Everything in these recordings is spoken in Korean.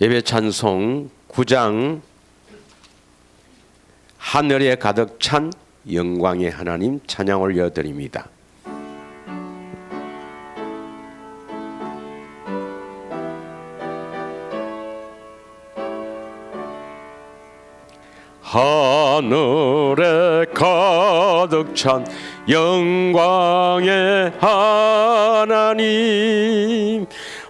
예배 찬송 9장 하늘에 가득 찬 영광의 하나님 찬양 올려드립니다. 하늘에 가득 찬 영광의 하나님,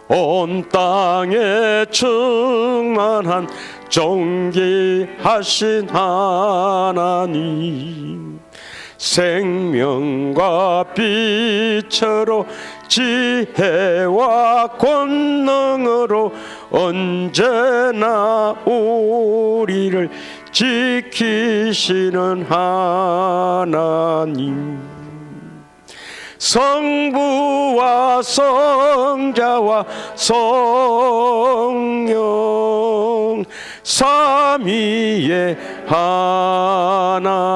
온 땅에 충만한 존귀하신 하나님, 생명과 빛으로 지혜와 권능으로 언제나 우리를 지키시는 하나님, 성부와 성자와 성령 삼위의 하나님,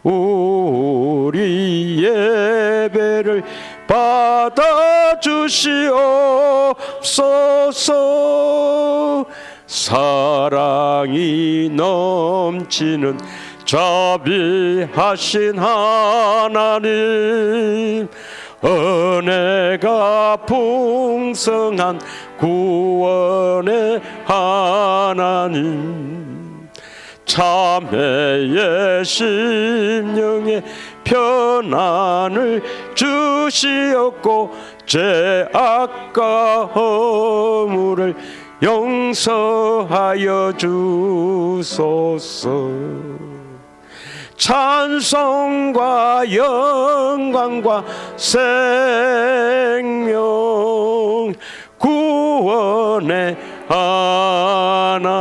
우리 예배를 받아주시옵소서. 사랑이 넘치는 자비하신 하나님, 은혜가 풍성한 구원의 하나님, 참회의 심령에 편안을 주시었고 죄악과 허물을 용서하여 주소서. 찬송과 영광과 생명 구원의 하나님,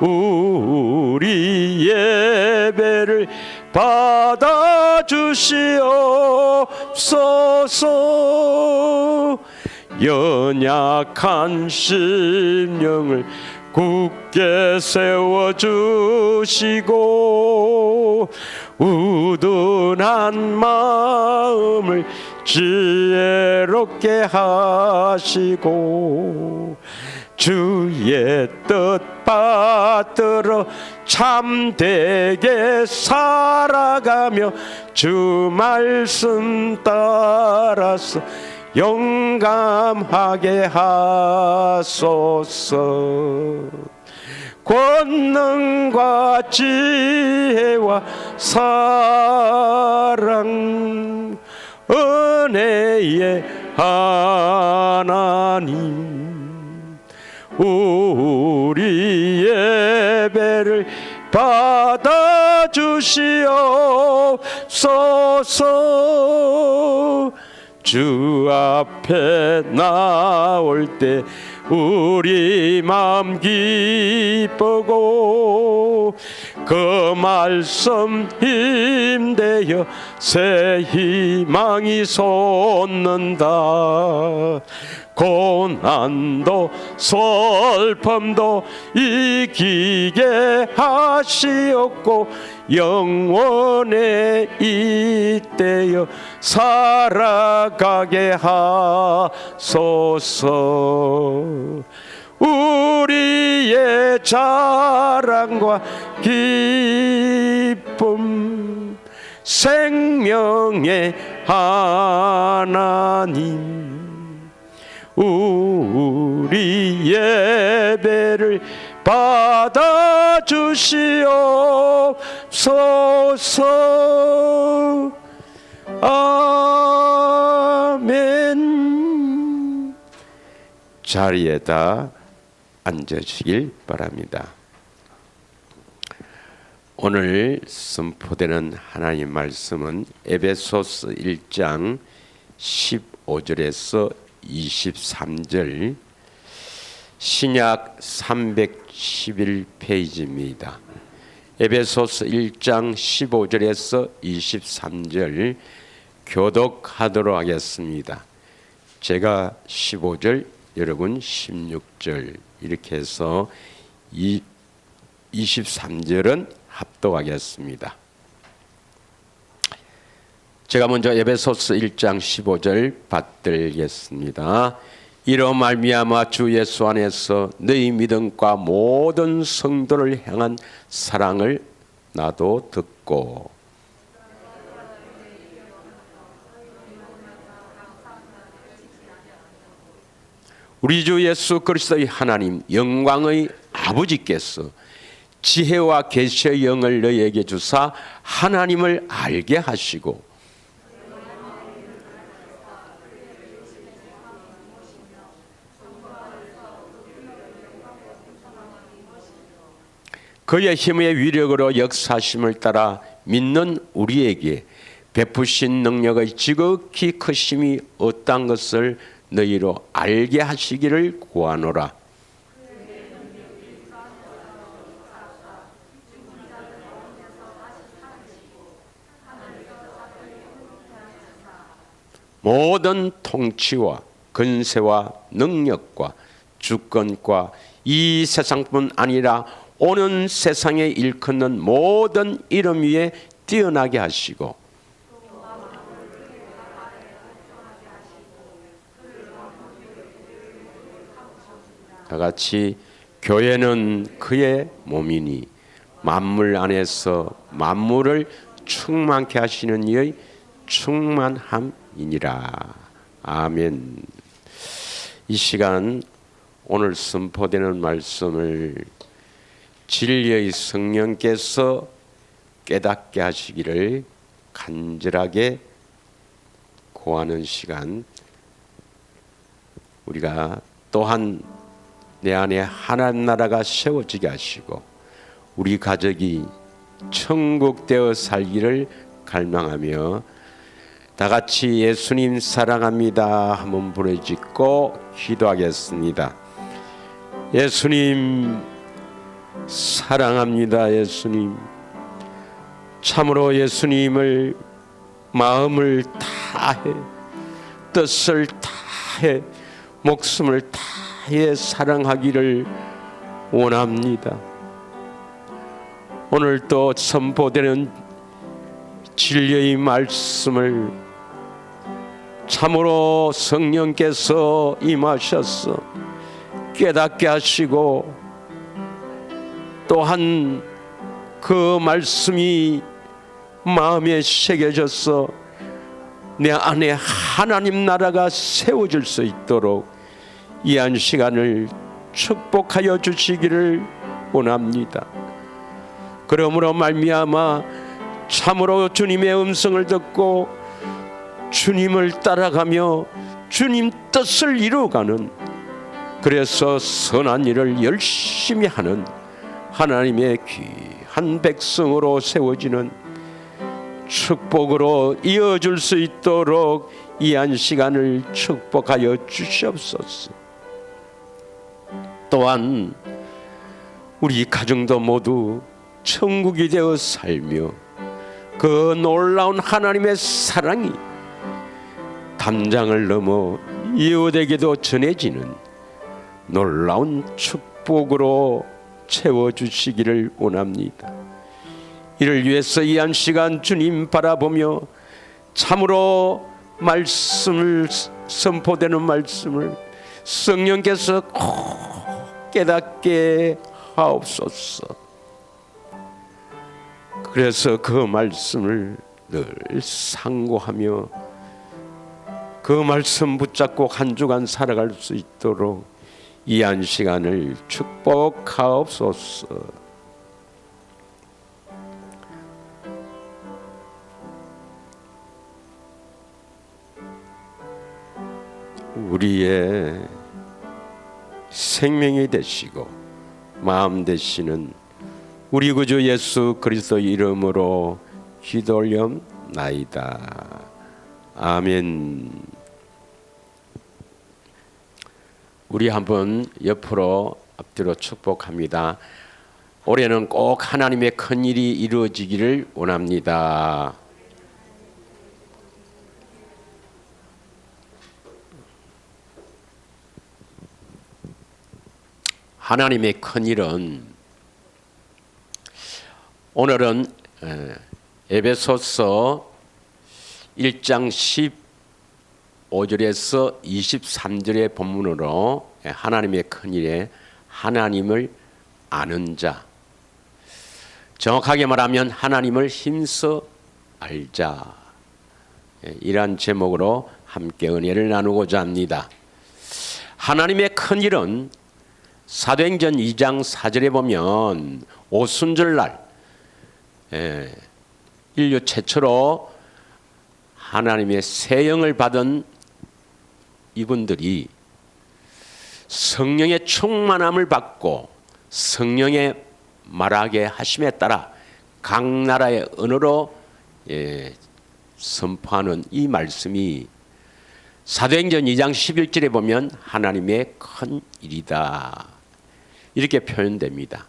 우리 예배를 받아주시옵소서. 연약한 심령을 굳게 세워주시고 우둔한 마음을 지혜롭게 하시고 주의 뜻 받들어 참되게 살아가며 주 말씀 따라서 용감하게 하소서. 권능과 지혜와 사랑 은혜의 하나님, 우리 예배를 받아주시옵소서. 주 앞에 나올 때 우리 마음 기쁘고 그 말씀 힘대어 새 희망이 솟는다. 고난도 슬픔도 이기게 하시었고 영원에 이때여 살아가게 하소서. 우리의 자랑과 기쁨 생명의 하나님, 우리 예배를 받아주시옵소서. 아멘. 자리에다 앉으시길 바랍니다. 오늘 선포되는 하나님 말씀은 에베소서 1장 15절에서 23절, 신약 311페이지입니다. 에베소서 1장 15절에서 23절 교독하도록 하겠습니다. 제가 15절, 여러분 16절 이렇게 해서 23절은 합독하겠습니다. 제가 먼저 에베소서 1장 15절 받들겠습니다. 이로 말미암아 주 예수 안에서 너희 믿음과 모든 성도를 향한 사랑을 나도 듣고 우리 주 예수 그리스도의 하나님 영광의 아버지께서 지혜와 계시의 영을 너희에게 주사 하나님을 알게 하시고 그의 힘의 위력으로 역사하심을 따라 믿는 우리에게 베푸신 능력의 지극히 크심이 어떠한 것을 너희로 알게 하시기를 구하노라. 모든 통치와 근세와 능력과 주권과 이 세상뿐 아니라 오는 세상에 일컫는 모든 이름 위에 뛰어나게 하시고 다같이 교회는 그의 몸이니 만물 안에서 만물을 충만케 하시는 이의 충만함이니라. 아멘. 이 시간 오늘 선포되는 말씀을 진리의 성령께서 깨닫게 하시기를 간절하게 구하는 시간, 우리가 또한 내 안에 하나님 나라가 세워지게 하시고 우리 가족이 천국 되어 살기를 갈망하며 다 같이 예수님 사랑합니다 한번 부르짖고 기도하겠습니다. 예수님 사랑합니다. 예수님, 참으로 예수님을 마음을 다해 뜻을 다해 목숨을 다해 사랑하기를 원합니다. 오늘 또 선포되는 진리의 말씀을 참으로 성령께서 임하셔서 깨닫게 하시고 또한 그 말씀이 마음에 새겨져서 내 안에 하나님 나라가 세워질 수 있도록 이 한 시간을 축복하여 주시기를 원합니다. 그러므로 말미암아 참으로 주님의 음성을 듣고 주님을 따라가며 주님 뜻을 이루어가는, 그래서 선한 일을 열심히 하는 하나님의 귀한 백성으로 세워지는 축복으로 이어질 수 있도록 이 한 시간을 축복하여 주시옵소서. 또한 우리 가정도 모두 천국이 되어 살며 그 놀라운 하나님의 사랑이 담장을 넘어 이웃에게도 전해지는 놀라운 축복으로 채워주시기를 원합니다. 이를 위해서 이 한 시간 주님 바라보며 참으로 말씀을 선포되는 말씀을 성령께서 꼭 깨닫게 하옵소서. 그래서 그 말씀을 늘 상고하며 그 말씀 붙잡고 한 주간 살아갈 수 있도록 이 한 시간을 축복하옵소서. 우리의 생명이 되시고 마음 되시는 우리 구주 예수 그리스도 이름으로 기도 올려나이다. 아멘. 우리 한번 옆으로 앞뒤로 축복합니다. 올해는 꼭 하나님의 큰 일이 이루어지기를 원합니다. 하나님의 큰 일은, 오늘은 에베소서 1장 5절에서 23절의 본문으로 하나님의 큰일에 하나님을 아는 자, 정확하게 말하면 하나님을 힘써 알자, 이러한 제목으로 함께 은혜를 나누고자 합니다. 하나님의 큰일은 사도행전 2장 4절에 보면 오순절날 인류 최초로 하나님의 새 영을 받은 이분들이 성령의 충만함을 받고 성령의 말하게 하심에 따라 각 나라의 언어로 선포하는 이 말씀이 사도행전 2장 11절에 보면 하나님의 큰 일이다, 이렇게 표현됩니다.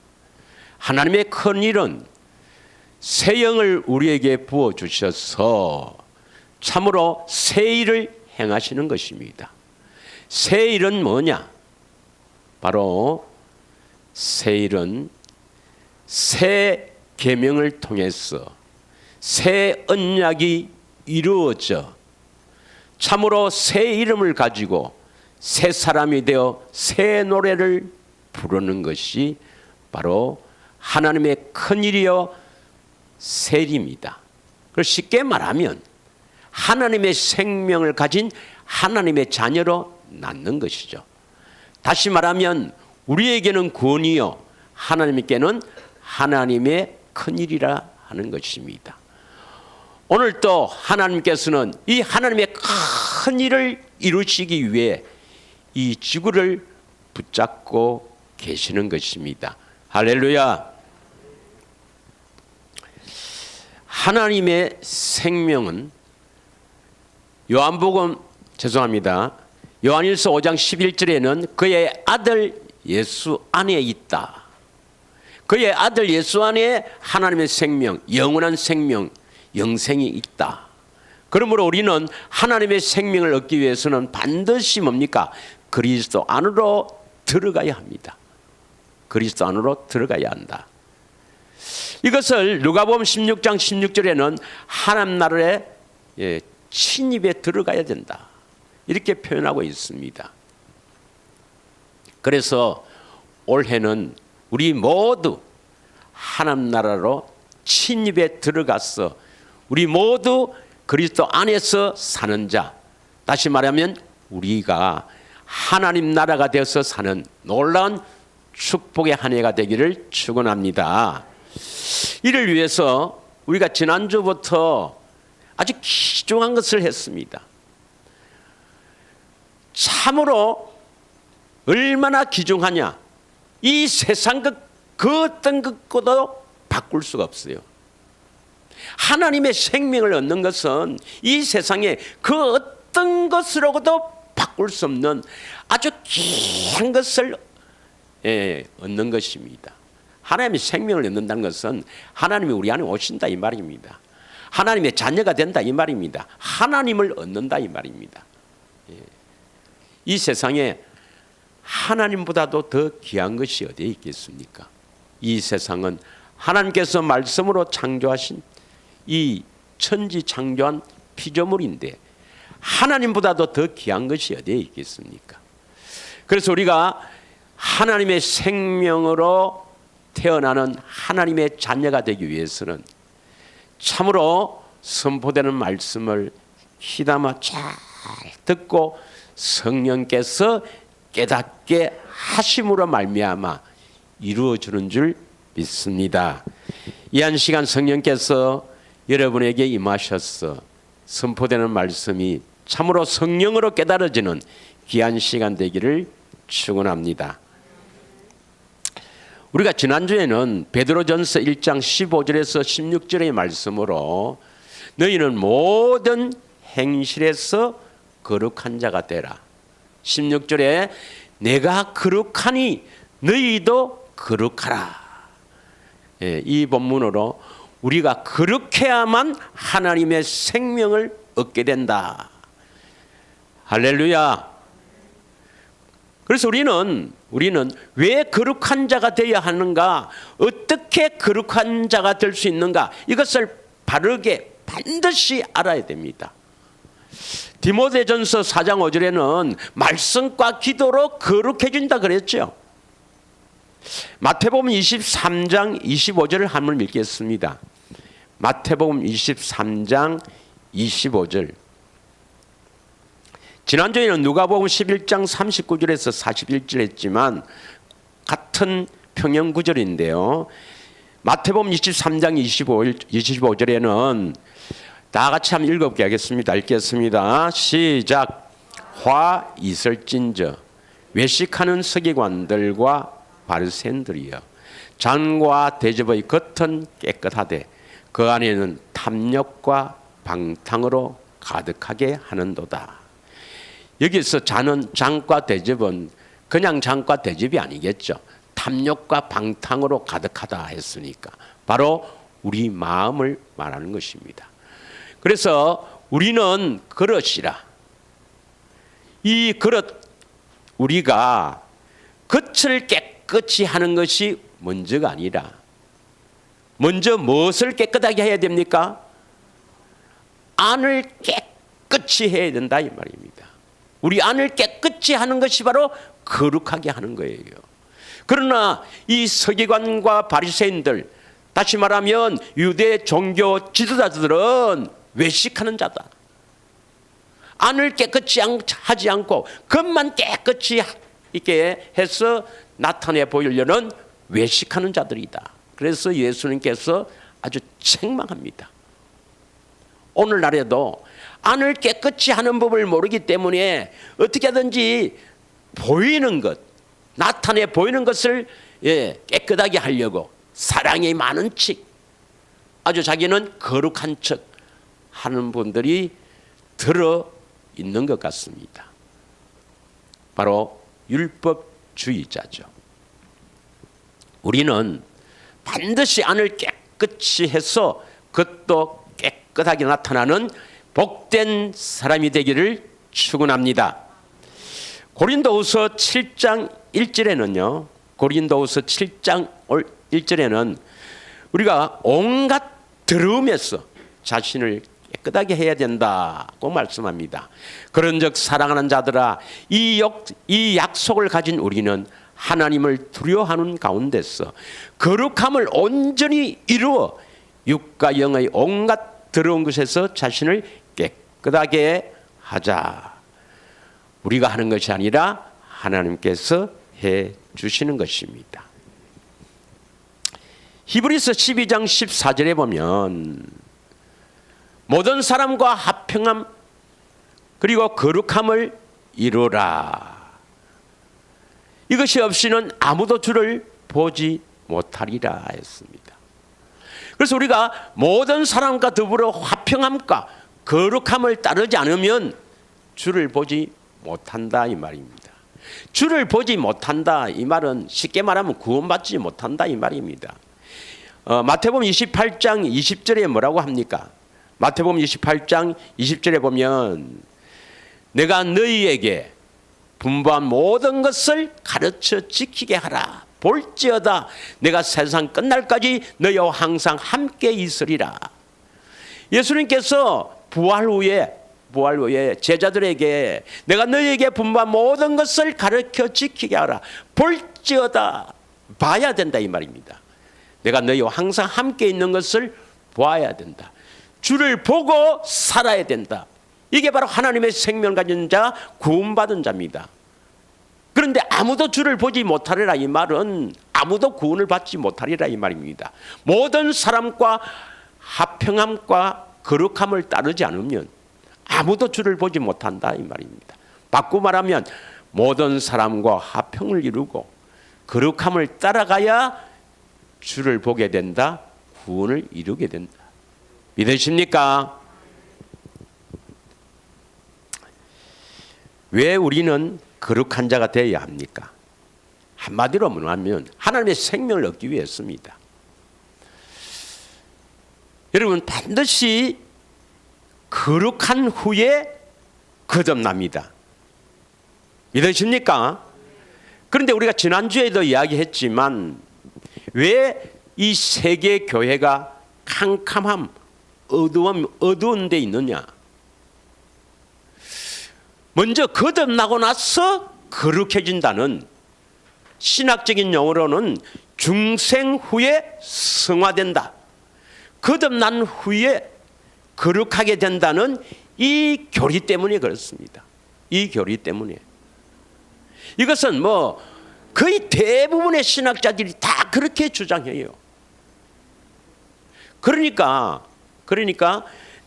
하나님의 큰 일은 새 영을 우리에게 부어주셔서 참으로 새 일을 행하시는 것입니다. 새 일은 뭐냐? 바로 새 일은 새 계명을 통해서 새 언약이 이루어져 참으로 새 이름을 가지고 새 사람이 되어 새 노래를 부르는 것이 바로 하나님의 큰일이요 새 일입니다. 그걸 쉽게 말하면 하나님의 생명을 가진 하나님의 자녀로 낳는 것이죠. 다시 말하면 우리에게는 구원이요 하나님께는 하나님의 큰일이라 하는 것입니다. 오늘 또 하나님께서는 이 하나님의 큰일을 이루시기 위해 이 지구를 붙잡고 계시는 것입니다. 할렐루야. 하나님의 생명은 요한복음 요한일서 5장 11절에는 그의 아들 예수 안에 있다. 그의 아들 예수 안에 하나님의 생명, 영원한 생명, 영생이 있다. 그러므로 우리는 하나님의 생명을 얻기 위해서는 반드시 뭡니까? 그리스도 안으로 들어가야 합니다. 그리스도 안으로 들어가야 한다. 이것을 누가복음 16장 16절에는 하나님 나라에 침입에 들어가야 된다, 이렇게 표현하고 있습니다. 그래서 올해는 우리 모두 하나님 나라로 침입에 들어가서 우리 모두 그리스도 안에서 사는 자, 다시 말하면 우리가 하나님 나라가 되어서 사는 놀라운 축복의 한 해가 되기를 축원합니다. 이를 위해서 우리가 지난주부터 아주 귀중한 것을 했습니다. 참으로 얼마나 귀중하냐, 이 세상 그 어떤 것과도 바꿀 수가 없어요. 하나님의 생명을 얻는 것은 이 세상에 그 어떤 것으로도 바꿀 수 없는 아주 귀한 것을 얻는 것입니다. 하나님의 생명을 얻는다는 것은 하나님이 우리 안에 오신다 이 말입니다. 하나님의 자녀가 된다 이 말입니다. 하나님을 얻는다 이 말입니다. 이 세상에 하나님보다도 더 귀한 것이 어디에 있겠습니까? 이 세상은 하나님께서 말씀으로 창조하신 이 천지 창조한 피조물인데 하나님보다도 더 귀한 것이 어디에 있겠습니까? 그래서 우리가 하나님의 생명으로 태어나는 하나님의 자녀가 되기 위해서는 참으로 선포되는 말씀을 귀담아 잘 듣고 성령께서 깨닫게 하심으로 말미암아 이루어지는 줄 믿습니다. 이 한 시간 성령께서 여러분에게 임하셔서 선포되는 말씀이 참으로 성령으로 깨달아지는 귀한 시간 되기를 축원합니다. 우리가 지난주에는 베드로전서 1장 15절에서 16절의 말씀으로 너희는 모든 행실에서 거룩한 자가 되라. 16절에 내가 거룩하니 너희도 거룩하라. 이 본문으로 우리가 거룩해야만 하나님의 생명을 얻게 된다. 할렐루야. 그래서 우리는 왜 거룩한 자가 되어야 하는가, 어떻게 거룩한 자가 될 수 있는가, 이것을 바르게 반드시 알아야 됩니다. 디모데전서 4장 5절에는 말씀과 기도로 거룩해진다 그랬죠. 마태복음 23장 25절을 한번 읽겠습니다. 마태복음 23장 25절. 지난주에는 누가복음 11장 39절에서 41절 했지만 같은 평행 구절인데요. 마태복음 23장 25절에는 다 같이 한번 읽어보게 하겠습니다. 읽겠습니다. 시작. 화 있을진저 외식하는 서기관들과 바리새인들이여, 잔과 대접의 겉은 깨끗하되 그 안에는 탐욕과 방탕으로 가득하게 하는도다. 여기서 잔과 대접은 그냥 잔과 대접이 아니겠죠. 탐욕과 방탕으로 가득하다 했으니까 바로 우리 마음을 말하는 것입니다. 그래서 우리는 그릇이라. 이 그릇, 우리가 겉을 깨끗이 하는 것이 먼저가 아니라 먼저 무엇을 깨끗하게 해야 됩니까? 안을 깨끗이 해야 된다 이 말입니다. 우리 안을 깨끗이 하는 것이 바로 거룩하게 하는 거예요. 그러나 이 서기관과 바리새인들, 다시 말하면 유대 종교 지도자들은 외식하는 자다. 안을 깨끗이 하지 않고 겉만 깨끗이 있게 해서 나타내 보이려는 외식하는 자들이다. 그래서 예수님께서 아주 책망합니다. 오늘날에도 안을 깨끗이 하는 법을 모르기 때문에 어떻게 하든지 보이는 것, 나타내 보이는 것을 깨끗하게 하려고 사랑이 많은 척, 아주 자기는 거룩한 척 하는 분들이 들어 있는 것 같습니다. 바로 율법주의자죠. 우리는 반드시 안을 깨끗이 해서 겉도 깨끗하게 나타나는 복된 사람이 되기를 축원합니다. 고린도후서 7장 1절에는요. 고린도후서 7장 1절에는 우리가 온갖 더러움에서 자신을 깨끗하게 해야 된다고 말씀합니다. 그런즉 사랑하는 자들아, 이 약속을 가진 우리는 하나님을 두려워하는 가운데서 거룩함을 온전히 이루어 육과 영의 온갖 더러운 것에서 자신을 깨끗하게 하자. 우리가 하는 것이 아니라 하나님께서 해 주시는 것입니다. 히브리서 12장 14절에 보면 모든 사람과 화평함 그리고 거룩함을 이루라. 이것이 없이는 아무도 주를 보지 못하리라 했습니다. 그래서 우리가 모든 사람과 더불어 화평함과 거룩함을 따르지 않으면 주를 보지 못한다 이 말입니다. 주를 보지 못한다 이 말은 쉽게 말하면 구원받지 못한다 이 말입니다. 마태복음 28장 20절에 뭐라고 합니까? 마태복음 28장 20절에 보면 내가 너희에게 분부한 모든 것을 가르쳐 지키게 하라. 볼지어다 내가 세상 끝날까지 너희와 항상 함께 있으리라. 예수님께서 부활 후에 제자들에게 내가 너희에게 분부한 모든 것을 가르쳐 지키게 하라. 볼지어다, 봐야 된다 이 말입니다. 내가 너희와 항상 함께 있는 것을 봐야 된다. 주를 보고 살아야 된다. 이게 바로 하나님의 생명을 가진 자, 구원받은 자입니다. 그런데 아무도 주를 보지 못하리라 이 말은 아무도 구원을 받지 못하리라 이 말입니다. 모든 사람과 화평함과 거룩함을 따르지 않으면 아무도 주를 보지 못한다 이 말입니다. 바꾸고 말하면 모든 사람과 화평을 이루고 거룩함을 따라가야 주를 보게 된다, 구원을 이루게 된다. 믿으십니까? 왜 우리는 거룩한 자가 되어야 합니까? 한마디로 말하면 하나님의 생명을 얻기 위해서입니다. 여러분 반드시 거룩한 후에 거듭납니다. 믿으십니까? 그런데 우리가 지난주에도 이야기했지만 왜 이 세계 교회가 캄캄함, 어두운 데 있느냐? 먼저 거듭나고 나서 거룩해진다는, 신학적인 용어로는 중생 후에 성화된다, 거듭난 후에 거룩하게 된다는 이 교리 때문에 그렇습니다. 이 교리 때문에. 이것은 뭐 거의 대부분의 신학자들이 다 그렇게 주장해요. 그러니까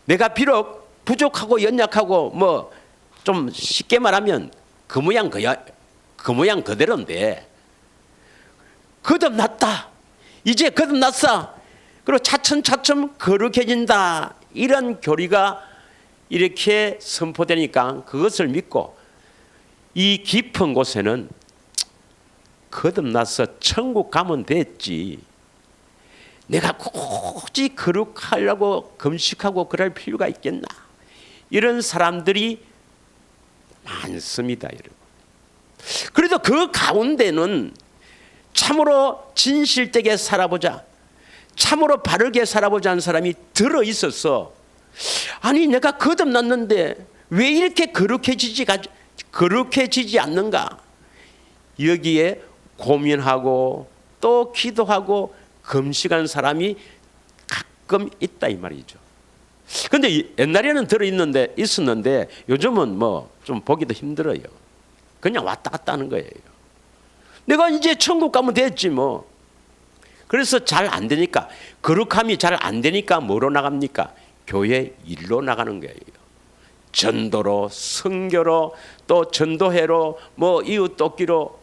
내가 비록 부족하고 연약하고 뭐 좀 쉽게 말하면 그 모양 그대로인데, 거듭났다, 이제 거듭났어, 그리고 차츰차츰 거룩해진다, 이런 교리가 이렇게 선포되니까 그것을 믿고 이 깊은 곳에는 거듭나서 천국 가면 됐지, 내가 굳이 거룩하려고 금식하고 그럴 필요가 있겠나, 이런 사람들이 많습니다, 여러분. 그래도 그 가운데는 참으로 진실되게 살아보자, 참으로 바르게 살아보자 하는 사람이 들어있어서, 아니 내가 거듭났는데 왜 이렇게 거룩해지지 않는가, 여기에 고민하고 또 기도하고 금식하는 사람이 가끔 있다 이 말이죠. 근데 옛날에는 있었는데 요즘은 뭐 좀 보기도 힘들어요. 그냥 왔다 갔다 하는 거예요. 내가 이제 천국 가면 됐지 뭐. 그래서 잘 안 되니까, 거룩함이 잘 안 되니까 뭐로 나갑니까? 교회 일로 나가는 거예요. 전도로, 선교로, 또 전도회로, 뭐 이웃 돕기로.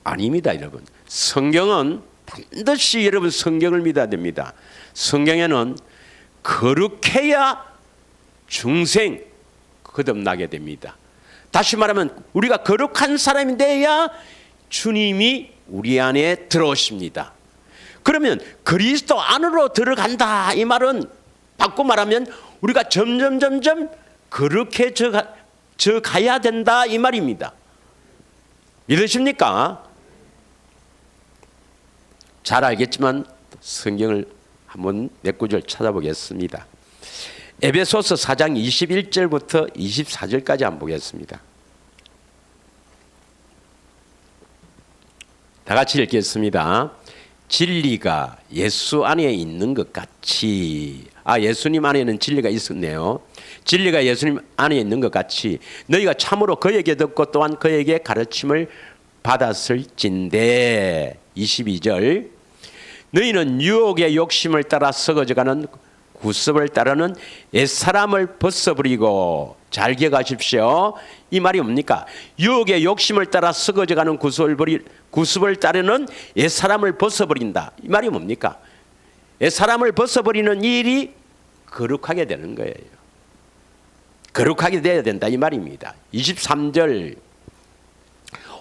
아닙니다, 여러분. 성경은 반드시 여러분 성경을 믿어야 됩니다. 성경에는 거룩해야 중생 거듭나게 됩니다. 다시 말하면 우리가 거룩한 사람이 돼야 주님이 우리 안에 들어오십니다. 그러면 그리스도 안으로 들어간다, 이 말은 바꿔 말하면 우리가 점점 거룩해져 가야 된다, 이 말입니다. 믿으십니까? 잘 알겠지만 성경을 한번 몇 구절 찾아보겠습니다. 에베소서 4장 21절부터 24절까지 한번 보겠습니다. 다 같이 읽겠습니다. 진리가 예수 안에 있는 것 같이, 예수님 안에는 진리가 있었네요. 진리가 예수님 안에 있는 것 같이 너희가 참으로 그에게 듣고 또한 그에게 가르침을 받았을진대. 22절, 너희는 유혹의 욕심을 따라 썩어져가는 구습을 따르는 옛사람을 벗어버리고, 잘 기억하십시오. 이 말이 뭡니까? 유혹의 욕심을 따라 썩어져가는 구습을 따르는 옛사람을 벗어버린다, 이 말이 뭡니까? 옛사람을 벗어버리는 일이 거룩하게 되는 거예요. 거룩하게 되어야 된다, 이 말입니다. 23절,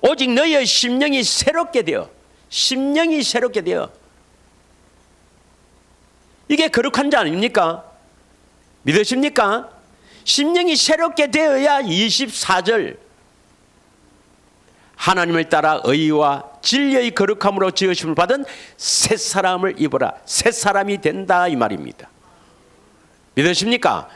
오직 너희의 심령이 새롭게 되어, 심령이 새롭게 되어, 이게 거룩한 자 아닙니까? 믿으십니까? 심령이 새롭게 되어야 24절, 하나님을 따라 의와 진리의 거룩함으로 지으심을 받은 새 사람을 입어라, 새 사람이 된다, 이 말입니다. 믿으십니까?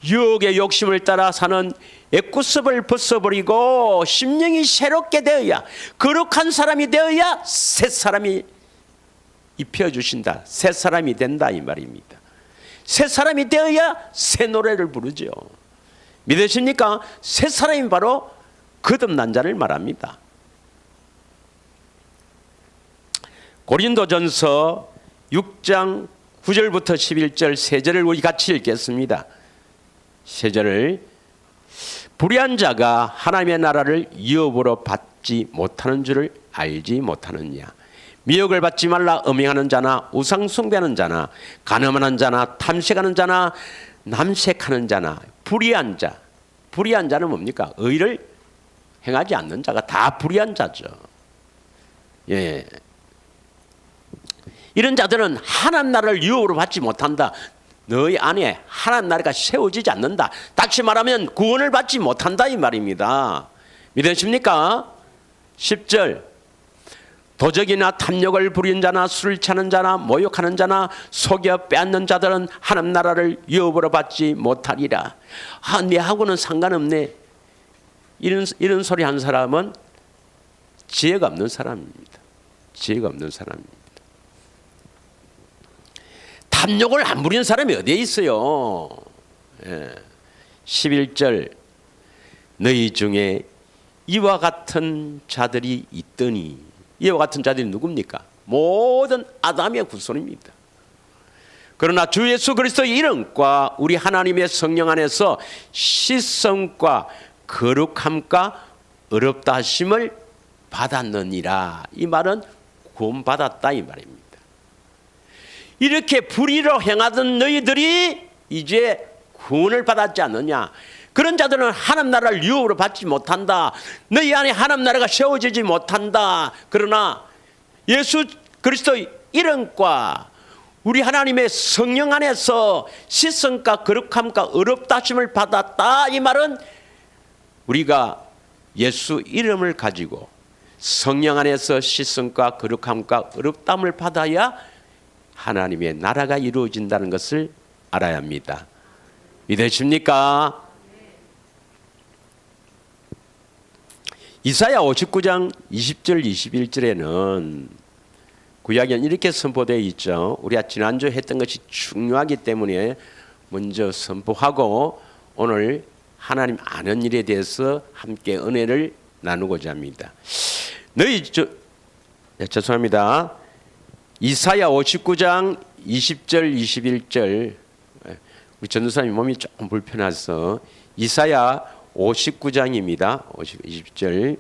유혹의 욕심을 따라 사는 옛구습을 벗어버리고 심령이 새롭게 되어야, 거룩한 사람이 되어야 새 사람이 입혀주신다, 새 사람이 된다, 이 말입니다. 새 사람이 되어야 새 노래를 부르죠. 믿으십니까? 새 사람이 바로 거듭난 자를 말합니다. 고린도전서 6장 9절부터 11절 세 절을 우리 같이 읽겠습니다. 세 절을, 불의한 자가 하나님의 나라를 유업으로 받지 못하는 줄을 알지 못하느냐. 미혹을 받지 말라. 음행하는 자나 우상 숭배하는 자나 간음하는 자나 탐색하는 자나 남색하는 자나 불의한 자. 불의한 자는 뭡니까? 의를 행하지 않는 자가 다 불의한 자죠. 예. 이런 자들은 하나님 나라를 유업으로 받지 못한다. 너희 안에 하나님 나라가 세워지지 않는다. 다시 말하면 구원을 받지 못한다, 이 말입니다. 믿으십니까? 10절, 도적이나 탐욕을 부리는 자나 술을 차는 자나 모욕하는 자나 속여 빼앗는 자들은 하나님 나라를 유업으로 받지 못하리라. 내하고는 상관없네. 이런 소리 한 사람은 지혜가 없는 사람입니다. 지혜가 없는 사람입니다. 탐욕을 안 부리는 사람이 어디에 있어요? 11절 너희 중에 이와 같은 자들이 있더니, 이와 같은 자들이 누굽니까? 모든 아담의 후손입니다. 그러나 주 예수 그리스도의 이름과 우리 하나님의 성령 안에서 시성과 거룩함과 의롭다 하심을 받았느니라. 이 말은 구원받았다 이 말입니다. 이렇게 불의로 행하던 너희들이 이제 구원을 받았지 않느냐. 그런 자들은 하나님 나라를 유업으로 받지 못한다. 너희 안에 하나님 나라가 세워지지 못한다. 그러나 예수 그리스도의 이름과 우리 하나님의 성령 안에서 시성과 거룩함과 의롭다 하심을 받았다. 이 말은 우리가 예수 이름을 가지고 성령 안에서 시성과 거룩함과 의롭다함을 받아야 하나님의 나라가 이루어진다는 것을 알아야 합니다. 믿으십니까? 이사야 59장 20절 21절에는 구약에는 이렇게 선포되어 있죠. 우리가 지난주 했던 것이 중요하기 때문에 먼저 선포하고 오늘 하나님 아는 일에 대해서 함께 은혜를 나누고자 합니다. 죄송합니다. 이사야 59장 20절 21절, 우리 전도사님 몸이 조금 불편해서 이사야 59장입니다. 20절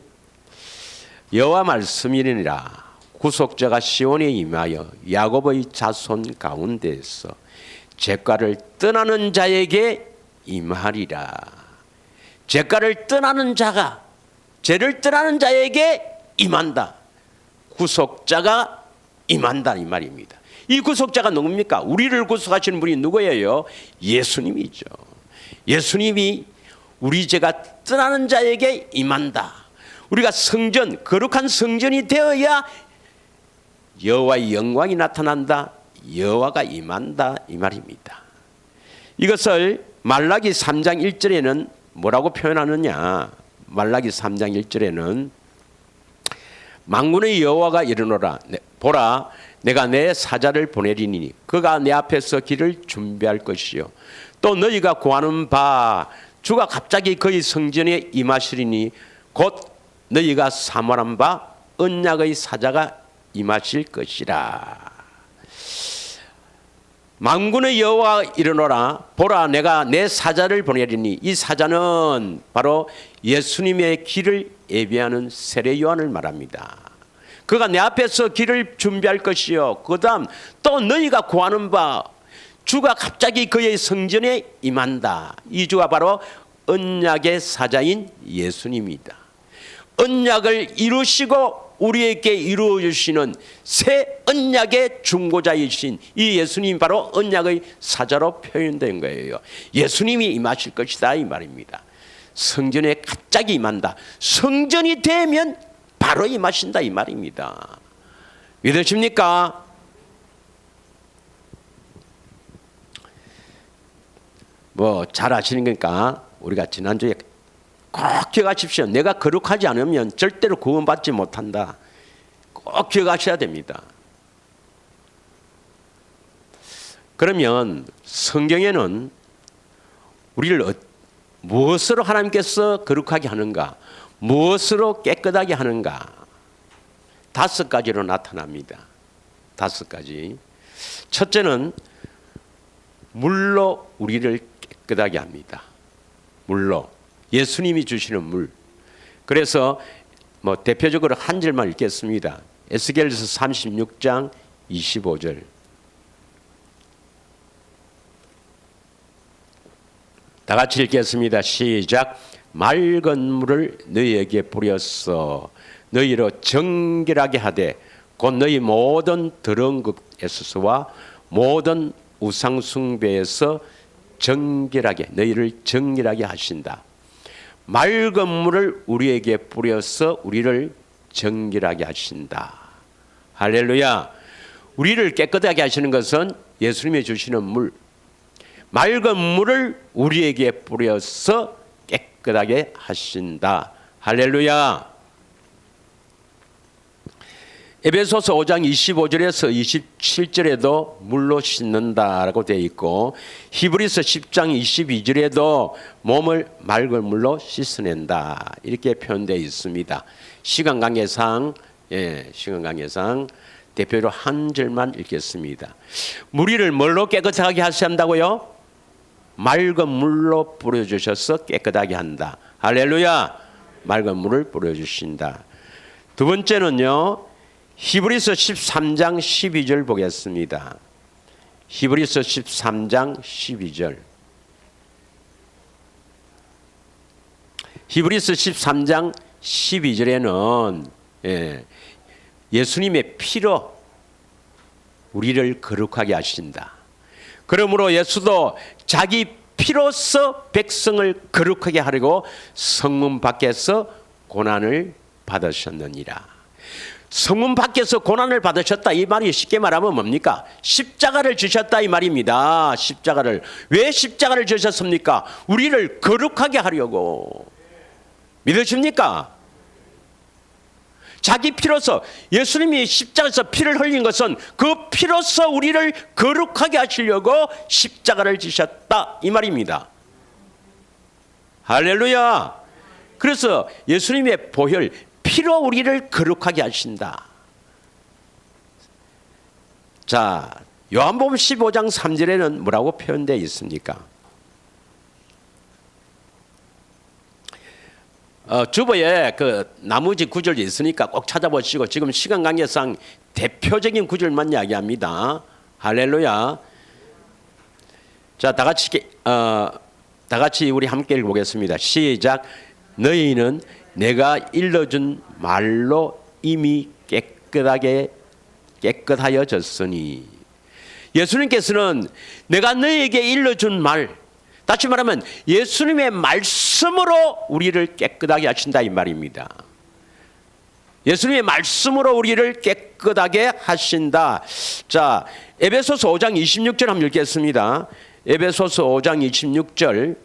여호와 말씀이니라. 구속자가 시온에 임하여 야곱의 자손 가운데에서 죄가를 떠나는 자에게 임하리라. 죄가를 떠나는 자가, 죄를 떠나는 자에게 임한다. 구속자가 임한다 이 말입니다. 이 구속자가 누굽니까? 우리를 구속하시는 분이 누구예요? 예수님이죠. 예수님이 우리 죄가 떠나는 자에게 임한다. 우리가 성전, 거룩한 성전이 되어야 여호와의 영광이 나타난다. 여호와가 임한다 이 말입니다. 이것을 말라기 3장 1절에는 뭐라고 표현하느냐? 말라기 3장 1절에는 만군의 여호와가 이르노라. 보라, 내가 내 사자를 보내리니 그가 내 앞에서 길을 준비할 것이요 또 너희가 구하는 바 주가 갑자기 그의 성전에 임하시리니 곧 너희가 사모한 바 언약의 사자가 임하실 것이라. 만군의 여호와가 이르노라. 보라, 내가 내 사자를 보내리니, 이 사자는 바로 예수님의 길을 예비하는 세례 요한을 말합니다. 그가 내 앞에서 길을 준비할 것이요 그 다음 또 너희가 구하는 바 주가 갑자기 그의 성전에 임한다. 이 주가 바로 언약의 사자인 예수님이다. 언약을 이루시고 우리에게 이루어 주시는 새 언약의 중보자이신 이 예수님이 바로 언약의 사자로 표현된 거예요. 예수님이 임하실 것이다 이 말입니다. 성전에 갑자기 임한다. 성전이 되면 바로 임하신다 이 말입니다. 믿으십니까? 뭐 잘 아시는 거니까 우리가 지난주에 꼭 기억하십시오. 내가 거룩하지 않으면 절대로 구원받지 못한다. 꼭 기억하셔야 됩니다. 그러면 성경에는 우리를 무엇으로 하나님께서 거룩하게 하는가, 무엇으로 깨끗하게 하는가, 5가지로 나타납니다. 5가지. 첫째는 물로 우리를 깨끗하게 합니다. 물로. 예수님이 주시는 물. 그래서 뭐 대표적으로 한 절만 읽겠습니다. 에스겔서 36장 25절. 다 같이 읽겠습니다. 시작. 맑은 물을 너희에게 뿌렸어 너희로 정결하게 하되 곧 너희 모든 더러운 것에서와 모든 우상 숭배에서 정결하게 너희를 정결하게 하신다. 맑은 물을 우리에게 뿌려서 우리를 정결하게 하신다. 할렐루야. 우리를 깨끗하게 하시는 것은 예수님이 주시는 물, 맑은 물을 우리에게 뿌려서 깨끗하게 하신다. 할렐루야. 에베소서 5장 25절에서 27절에도 물로 씻는다라고 되어 있고, 히브리서 10장 22절에도 몸을 맑은 물로 씻어낸다 이렇게 표현되어 있습니다. 시간 관계상 대표로 한 절만 읽겠습니다. 우리를 뭘로 깨끗하게 하신다고요? 맑은 물로 뿌려주셔서 깨끗하게 한다. 할렐루야. 맑은 물을 뿌려주신다. 두 번째는요, 히브리서 13장 12절 보겠습니다. 히브리서 13장 12절. 히브리서 13장 12절에는 예수님의 피로 우리를 거룩하게 하신다. 그러므로 예수도 자기 피로서 백성을 거룩하게 하려고 성문 밖에서 고난을 받으셨느니라. 성문 밖에서 고난을 받으셨다 이 말이 쉽게 말하면 뭡니까? 십자가를 지셨다 이 말입니다. 십자가를. 왜 십자가를 지셨습니까? 우리를 거룩하게 하려고. 믿으십니까? 자기 피로서, 예수님이 십자가에서 피를 흘린 것은 그 피로서 우리를 거룩하게 하시려고 십자가를 지셨다 이 말입니다. 할렐루야. 그래서 예수님의 보혈, 피로 우리를 거룩하게 하신다. 자, 요한복음 15장 3절에는 뭐라고 표현되어 있습니까? 주보에 그 나머지 구절이 있으니까 꼭 찾아보시고, 지금 시간 관계상 대표적인 구절만 이야기합니다. 할렐루야. 자, 다 같이 우리 함께 읽어보겠습니다. 시작. 너희는 내가 일러준 말로 이미 깨끗하여졌으니. 예수님께서는 내가 너희에게 일러준 말, 다시 말하면 예수님의 말씀으로 우리를 깨끗하게 하신다 이 말입니다. 예수님의 말씀으로 우리를 깨끗하게 하신다. 자, 에베소서 5장 26절 한번 읽겠습니다. 에베소서 5장 26절.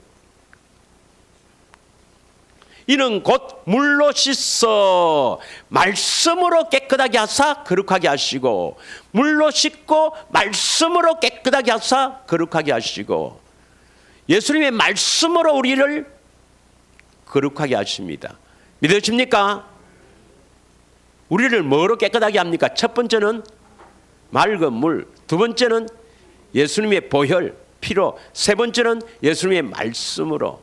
이는 곧 물로 씻어 말씀으로 깨끗하게 하사 거룩하게 하시고, 물로 씻고 말씀으로 깨끗하게 하사 거룩하게 하시고, 예수님의 말씀으로 우리를 거룩하게 하십니다. 믿으십니까? 우리를 뭐로 깨끗하게 합니까? 첫 번째는 맑은 물, 두 번째는 예수님의 보혈, 피로, 세 번째는 예수님의 말씀으로.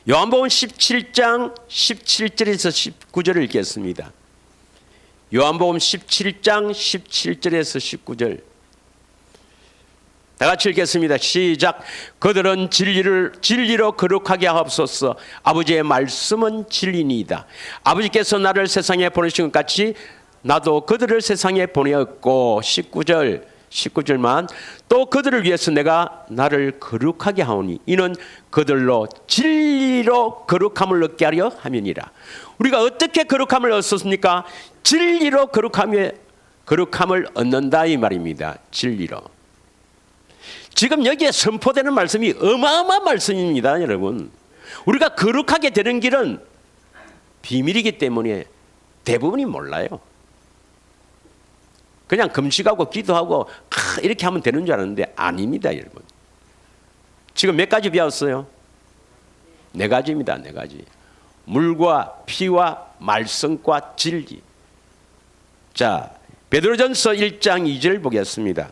요한복음 17장 17절에서 19절을 읽겠습니다. 요한복음 17장 17절에서 19절. 다 같이 읽겠습니다. 시작. 그들은 진리로 거룩하게 하옵소서. 아버지의 말씀은 진리니이다. 아버지께서 나를 세상에 보내신 것 같이 나도 그들을 세상에 보내었고, 19절만 또 그들을 위해서 내가 나를 거룩하게 하오니 이는 그들로 진리로 거룩함을 얻게 하려 함이니라. 우리가 어떻게 거룩함을 얻었습니까? 진리로 거룩함을 얻는다 이 말입니다. 진리로. 지금 여기에 선포되는 말씀이 어마어마한 말씀입니다, 여러분. 우리가 거룩하게 되는 길은 비밀이기 때문에 대부분이 몰라요. 그냥 금식하고 기도하고 이렇게 하면 되는 줄 알았는데 아닙니다, 여러분. 지금 몇 가지 배웠어요? 4가지입니다, 4가지. 물과 피와 말씀과 진리. 자, 베드로전서 1장 2절 보겠습니다.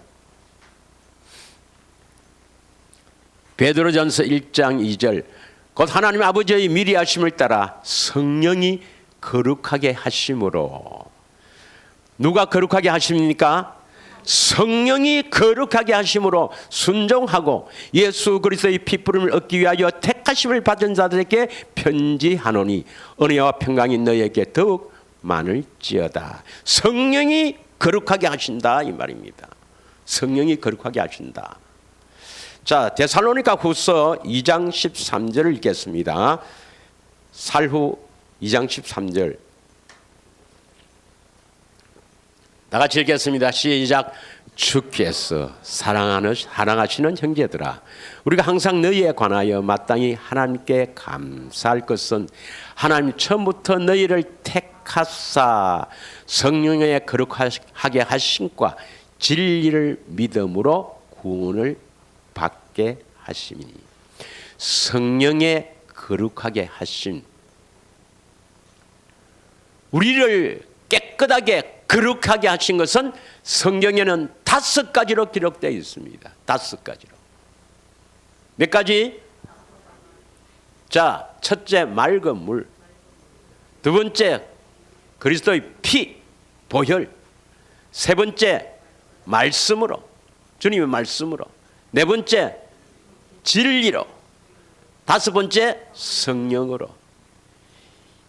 베드로전서 1장 2절. 곧 하나님 아버지의 미리 하심을 따라 성령이 거룩하게 하심으로. 누가 거룩하게 하십니까? 성령이 거룩하게 하심으로 순종하고 예수 그리스도의 피부름을 얻기 위하여 택하심을 받은 자들에게 편지하노니 은혜와 평강이 너희에게 더욱 많을지어다. 성령이 거룩하게 하신다 이 말입니다. 성령이 거룩하게 하신다. 자, 데살로니가 후서 2장 13절을 읽겠습니다. 살후 2장 13절. 다 같이 읽겠습니다. 시작. 주께서 사랑하시는 형제들아, 우리가 항상 너희에 관하여 마땅히 하나님께 감사할 것은 하나님 처음부터 너희를 택하사 성령에 거룩하게 하심과 진리를 믿음으로 구원을 받게 하심이니. 성령에 거룩하게 하심, 우리를 깨끗하게 거룩하게 하신 것은 성경에는 5가지로 기록되어 있습니다. 5가지로. 몇 가지? 자, 첫째 맑은 물, 두 번째 그리스도의 피, 보혈, 세 번째 말씀으로, 주님의 말씀으로, 네 번째 진리로, 다섯 번째 성령으로.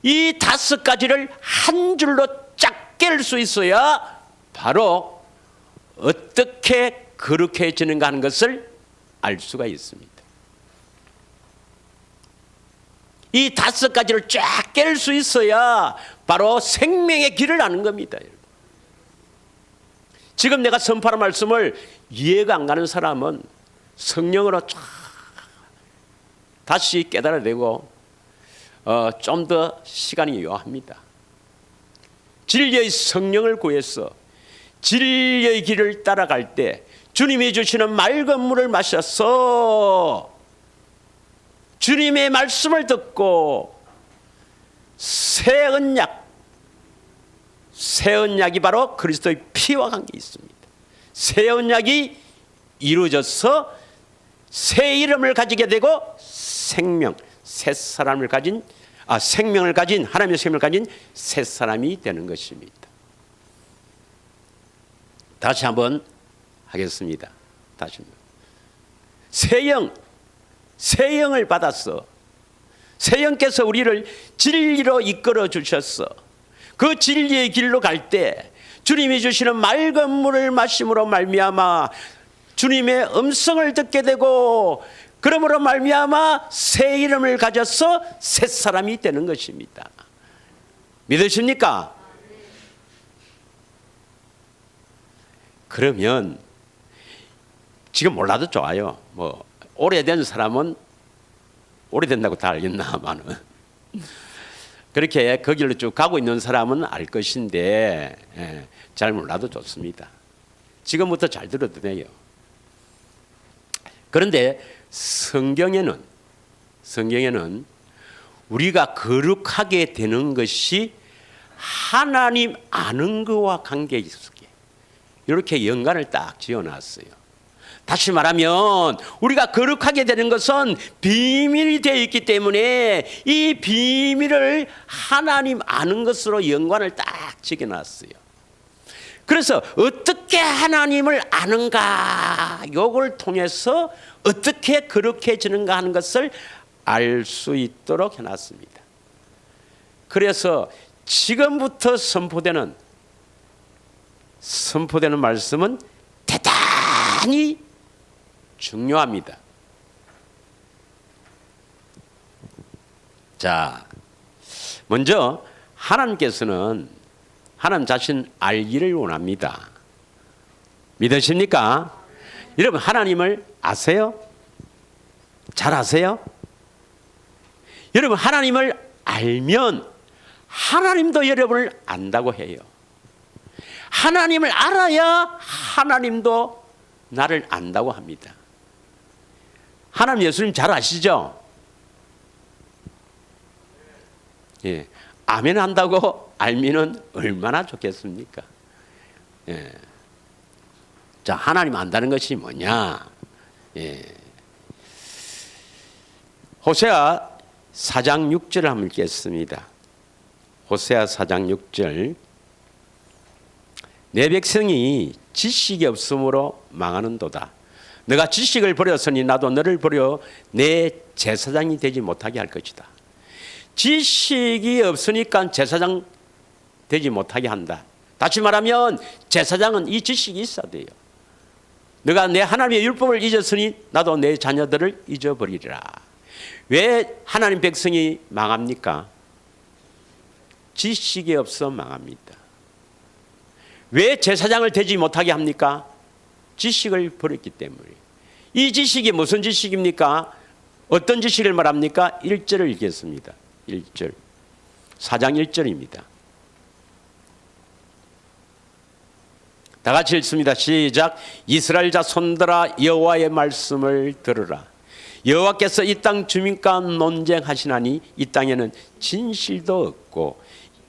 이 5가지를 한 줄로 쫙 깰 수 있어야 바로 어떻게 거룩해지는가 하는 것을 알 수가 있습니다. 이 5가지를 쫙 깰 수 있어야 바로 생명의 길을 아는 겁니다. 지금 내가 선포하는 말씀을 이해가 안 가는 사람은 성령으로 쫙 다시 깨달아내고 좀 더 시간이 요합니다. 진리의 성령을 구해서 진리의 길을 따라갈 때 주님이 주시는 맑은 물을 마셔서 주님의 말씀을 듣고 새 언약이 바로 그리스도의 피와 관계 있습니다. 새 언약이 이루어져서 새 이름을 가지게 되고 생명을 가진 하나님의 생명을 가진 새 사람이 되는 것입니다. 다시 한번 하겠습니다. 다시 새 영을 받았어. 새 영께서 우리를 진리로 이끌어 주셨어. 그 진리의 길로 갈 때 주님이 주시는 맑은 물을 마심으로 말미암아 주님의 음성을 듣게 되고, 그러므로 말미암아 새 이름을 가져서 새 사람이 되는 것입니다. 믿으십니까? 그러면 지금 몰라도 좋아요. 뭐 오래된 사람은 오래된다고 다 알겠나마는 그렇게 그 길로 쭉 가고 있는 사람은 알 것인데, 잘 몰라도 좋습니다. 지금부터 잘 들어도 돼요. 그런데 성경에는 우리가 거룩하게 되는 것이 하나님 아는 것과 관계 있게 이렇게 연관을 딱 지어놨어요. 다시 말하면 우리가 거룩하게 되는 것은 비밀이 되어 있기 때문에 이 비밀을 하나님 아는 것으로 연관을 딱 지어놨어요. 그래서 어떻게 하나님을 아는가, 요걸 통해서 어떻게 거룩해지는가 하는 것을 알 수 있도록 해놨습니다. 그래서 지금부터 선포되는 말씀은 대단히 중요합니다. 자, 먼저 하나님께서는 하나님 자신 알기를 원합니다. 믿으십니까? 여러분 하나님을 아세요? 잘 아세요? 여러분 하나님을 알면 하나님도 여러분을 안다고 해요. 하나님을 알아야 하나님도 나를 안다고 합니다. 하나님 예수님 잘 아시죠? 예, 아멘 한다고 알면은 얼마나 좋겠습니까? 예. 자, 하나님 안다는 것이 뭐냐? 예. 호세아 4장 6절을 한번 읽겠습니다. 호세아 4장 6절. 내 백성이 지식이 없으므로 망하는도다. 너가 지식을 버렸으니 나도 너를 버려 내 제사장이 되지 못하게 할 것이다. 지식이 없으니까 제사장 되지 못하게 한다. 다시 말하면 제사장은 이 지식이 있어야 돼요. 너가 내 하나님의 율법을 잊었으니 나도 내 자녀들을 잊어버리리라. 왜 하나님 백성이 망합니까? 지식이 없어 망합니다. 왜 제사장을 되지 못하게 합니까? 지식을 버렸기 때문에. 이 지식이 무슨 지식입니까? 어떤 지식을 말합니까? 1절을 읽겠습니다. 1절. 4장 1절입니다. 다 같이 읽습니다. 시작. 이스라엘 자손들아 여호와의 말씀을 들으라. 여호와께서 이 땅 주민과 논쟁하시나니 이 땅에는 진실도 없고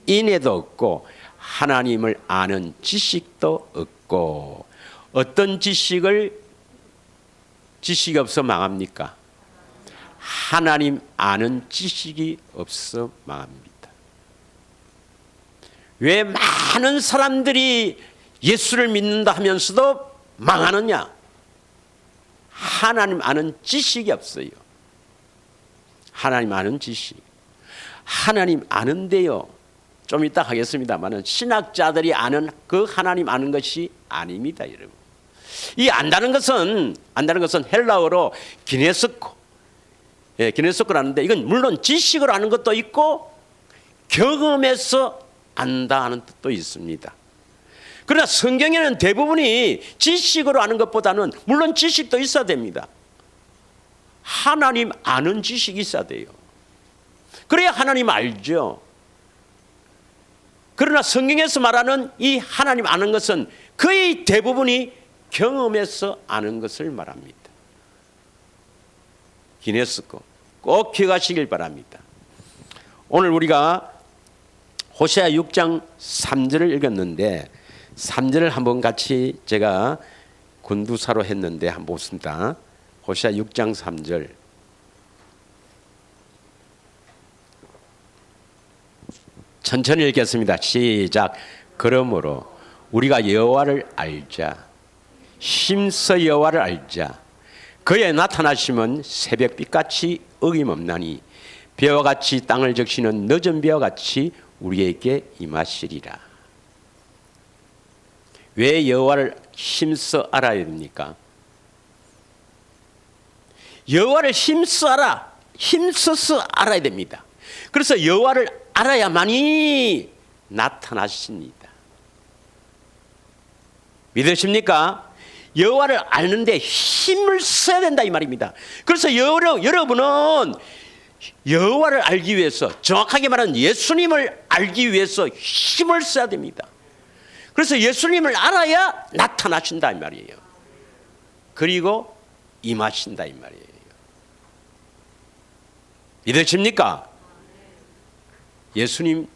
인애도 없고 하나님을 아는 지식도 없고. 어떤 지식이 없어 망합니까? 하나님 아는 지식이 없어 망합니다. 왜 많은 사람들이 예수를 믿는다 하면서도 망하느냐? 하나님 아는 지식이 없어요. 하나님 아는 지식. 하나님 아는데요. 좀 이따 하겠습니다만 신학자들이 아는 그 하나님 아는 것이 아닙니다, 여러분. 이 안다는 것은 헬라어로 기네스코. 예, 기네스코라는데 이건 물론 지식으로 아는 것도 있고 경험해서 안다 하는 뜻도 있습니다. 그러나 성경에는 대부분이 지식으로 아는 것보다는 물론 지식도 있어야 됩니다. 하나님 아는 지식이 있어야 돼요. 그래야 하나님 알죠. 그러나 성경에서 말하는 이 하나님 아는 것은 거의 대부분이 경험해서 아는 것을 말합니다. 기네스코 꼭 기억하시길 바랍니다. 오늘 우리가 호세아 6장 3절을 읽었는데 3절을 한번 같이 제가 군두사로 했는데 한번 보겠습니다. 호세아 6장 3절. 천천히 읽겠습니다. 시작. 그러므로 우리가 여호와를 알자. 힘써 여호와를 알자. 그의 나타나심은 새벽빛같이 어김없나니 벼와 같이 땅을 적시는 늦은 벼와 같이 우리에게 임하시리라. 왜 여호와를 힘써 알아야 됩니까? 여호와를 힘써 알아. 힘써서 알아야 됩니다. 그래서 여호와를 알아야만이 나타나십니다. 믿으십니까? 여호와를 아는데 힘을 써야 된다 이 말입니다. 그래서 여러분은 여호와를 알기 위해서, 정확하게 말하면 예수님을 알기 위해서 힘을 써야 됩니다. 그래서 예수님을 알아야 나타나신다 이 말이에요. 그리고 임하신다 이 말이에요. 믿으십니까? 예수님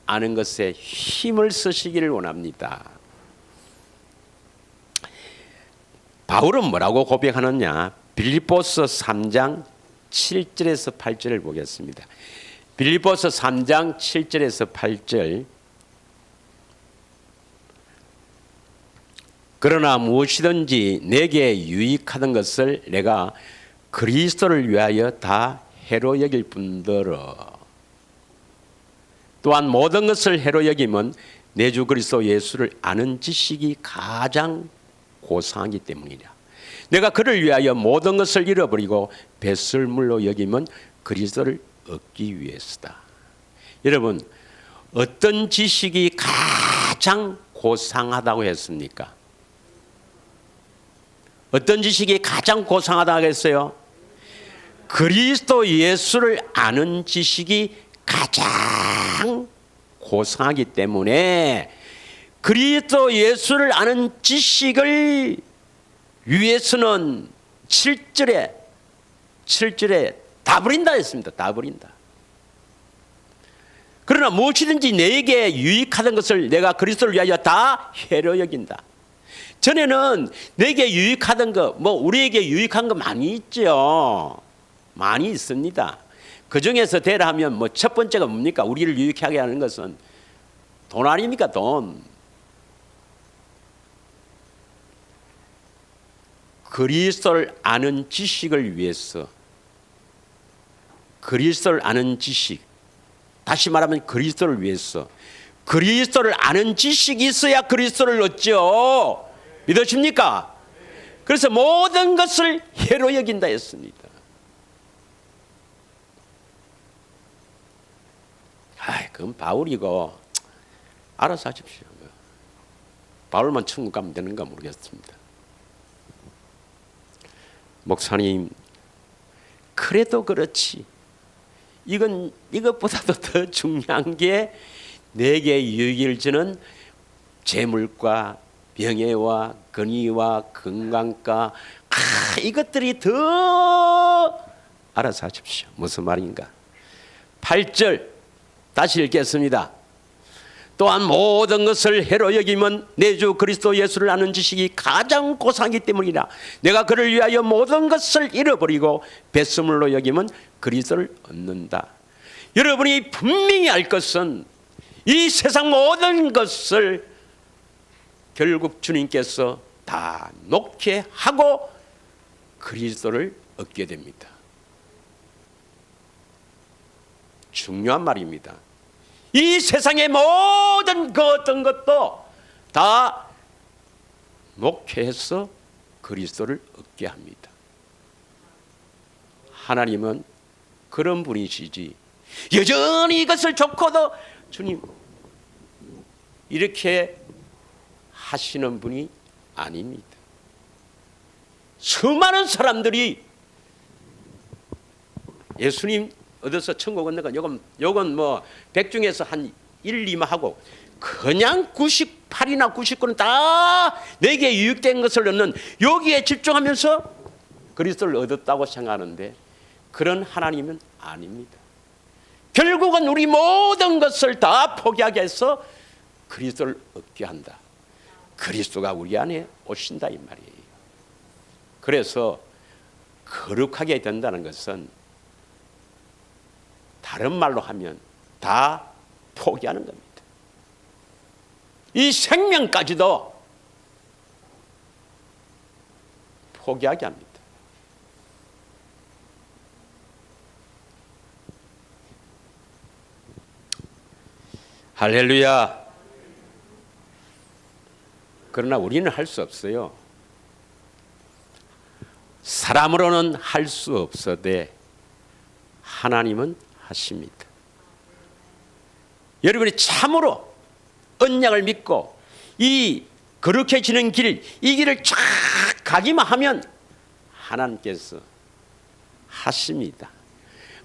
아는 것에 힘을 쓰시기를 원합니다. 바울은 뭐라고 고백하느냐? 빌립보서 3장 7절에서 8절을 보겠습니다. 빌립보서 3장 7절에서 8절. 그러나 무엇이든지 내게 유익하던 것을 내가 그리스도를 위하여 다 해로 여길 뿐더러 또한 모든 것을 해로 여김은 내 주 그리스도 예수를 아는 지식이 가장 고상하기 때문이라. 내가 그를 위하여 모든 것을 잃어버리고 배설물로 여김은 그리스도를 얻기 위해서다. 여러분, 어떤 지식이 가장 고상하다고 했습니까? 어떤 지식이 가장 고상하다고 했어요? 그리스도 예수를 아는 지식이 가장 고상하기 때문에 그리스도 예수를 아는 지식을 위해서는 7절에 다 버린다 했습니다. 다 버린다. 그러나 무엇이든지 내게 유익하던 것을 내가 그리스도를 위하여 다 해로 여긴다. 전에는 내게 유익하던 거, 우리에게 유익한 거 많이 있죠. 많이 있습니다. 그 중에서 대라 하면 첫 번째가 뭡니까? 우리를 유익하게 하는 것은 돈 아닙니까? 돈. 그리스도를 아는 지식을 위해서, 그리스도를 아는 지식, 다시 말하면 그리스도를 위해서, 그리스도를 아는 지식이 있어야 그리스도를 얻죠. 믿으십니까? 그래서 모든 것을 해로 여긴다 했습니다. 그건 바울이고 알아서 하십시오. 바울만 천국 가면 되는가 모르겠습니다. 목사님, 그래도 그렇지. 이것보다도 더 중요한 게 내게 유익을 주는 재물과 명예와 권위와 건강과 이것들이 더 알아서 하십시오. 무슨 말인가? 8절 다시 읽겠습니다. 또한 모든 것을 해로 여기면 내 주 그리스도 예수를 아는 지식이 가장 고상하기 때문이라. 내가 그를 위하여 모든 것을 잃어버리고 배설물로 여기면 그리스도를 얻는다. 여러분이 분명히 알 것은 이 세상 모든 것을 결국 주님께서 다 놓게 하고 그리스도를 얻게 됩니다. 중요한 말입니다. 이 세상의 모든 그 어떤 것도 다 목회해서 그리스도를 얻게 합니다. 하나님은 그런 분이시지 여전히 이것을 좋고도 주님 이렇게 하시는 분이 아닙니다. 수많은 사람들이 예수님 얻어서 천국 얻는 건 요건 뭐 100 중에서 한 1, 2만 하고 그냥 98이나 99는 다 내게 유익된 것을 얻는 여기에 집중하면서 그리스도를 얻었다고 생각하는데 그런 하나님은 아닙니다. 결국은 우리 모든 것을 다 포기하게 해서 그리스도를 얻게 한다. 그리스도가 우리 안에 오신다 이 말이에요. 그래서 거룩하게 된다는 것은 다른 말로 하면 다 포기하는 겁니다. 이 생명까지도 포기하게 합니다. 할렐루야. 그러나 우리는 할 수 없어요. 사람으로는 할 수 없어도 하나님은 하십니다. 여러분이 참으로 언약을 믿고 이 거룩해지는 길, 이 길을 쫙 가기만 하면 하나님께서 하십니다.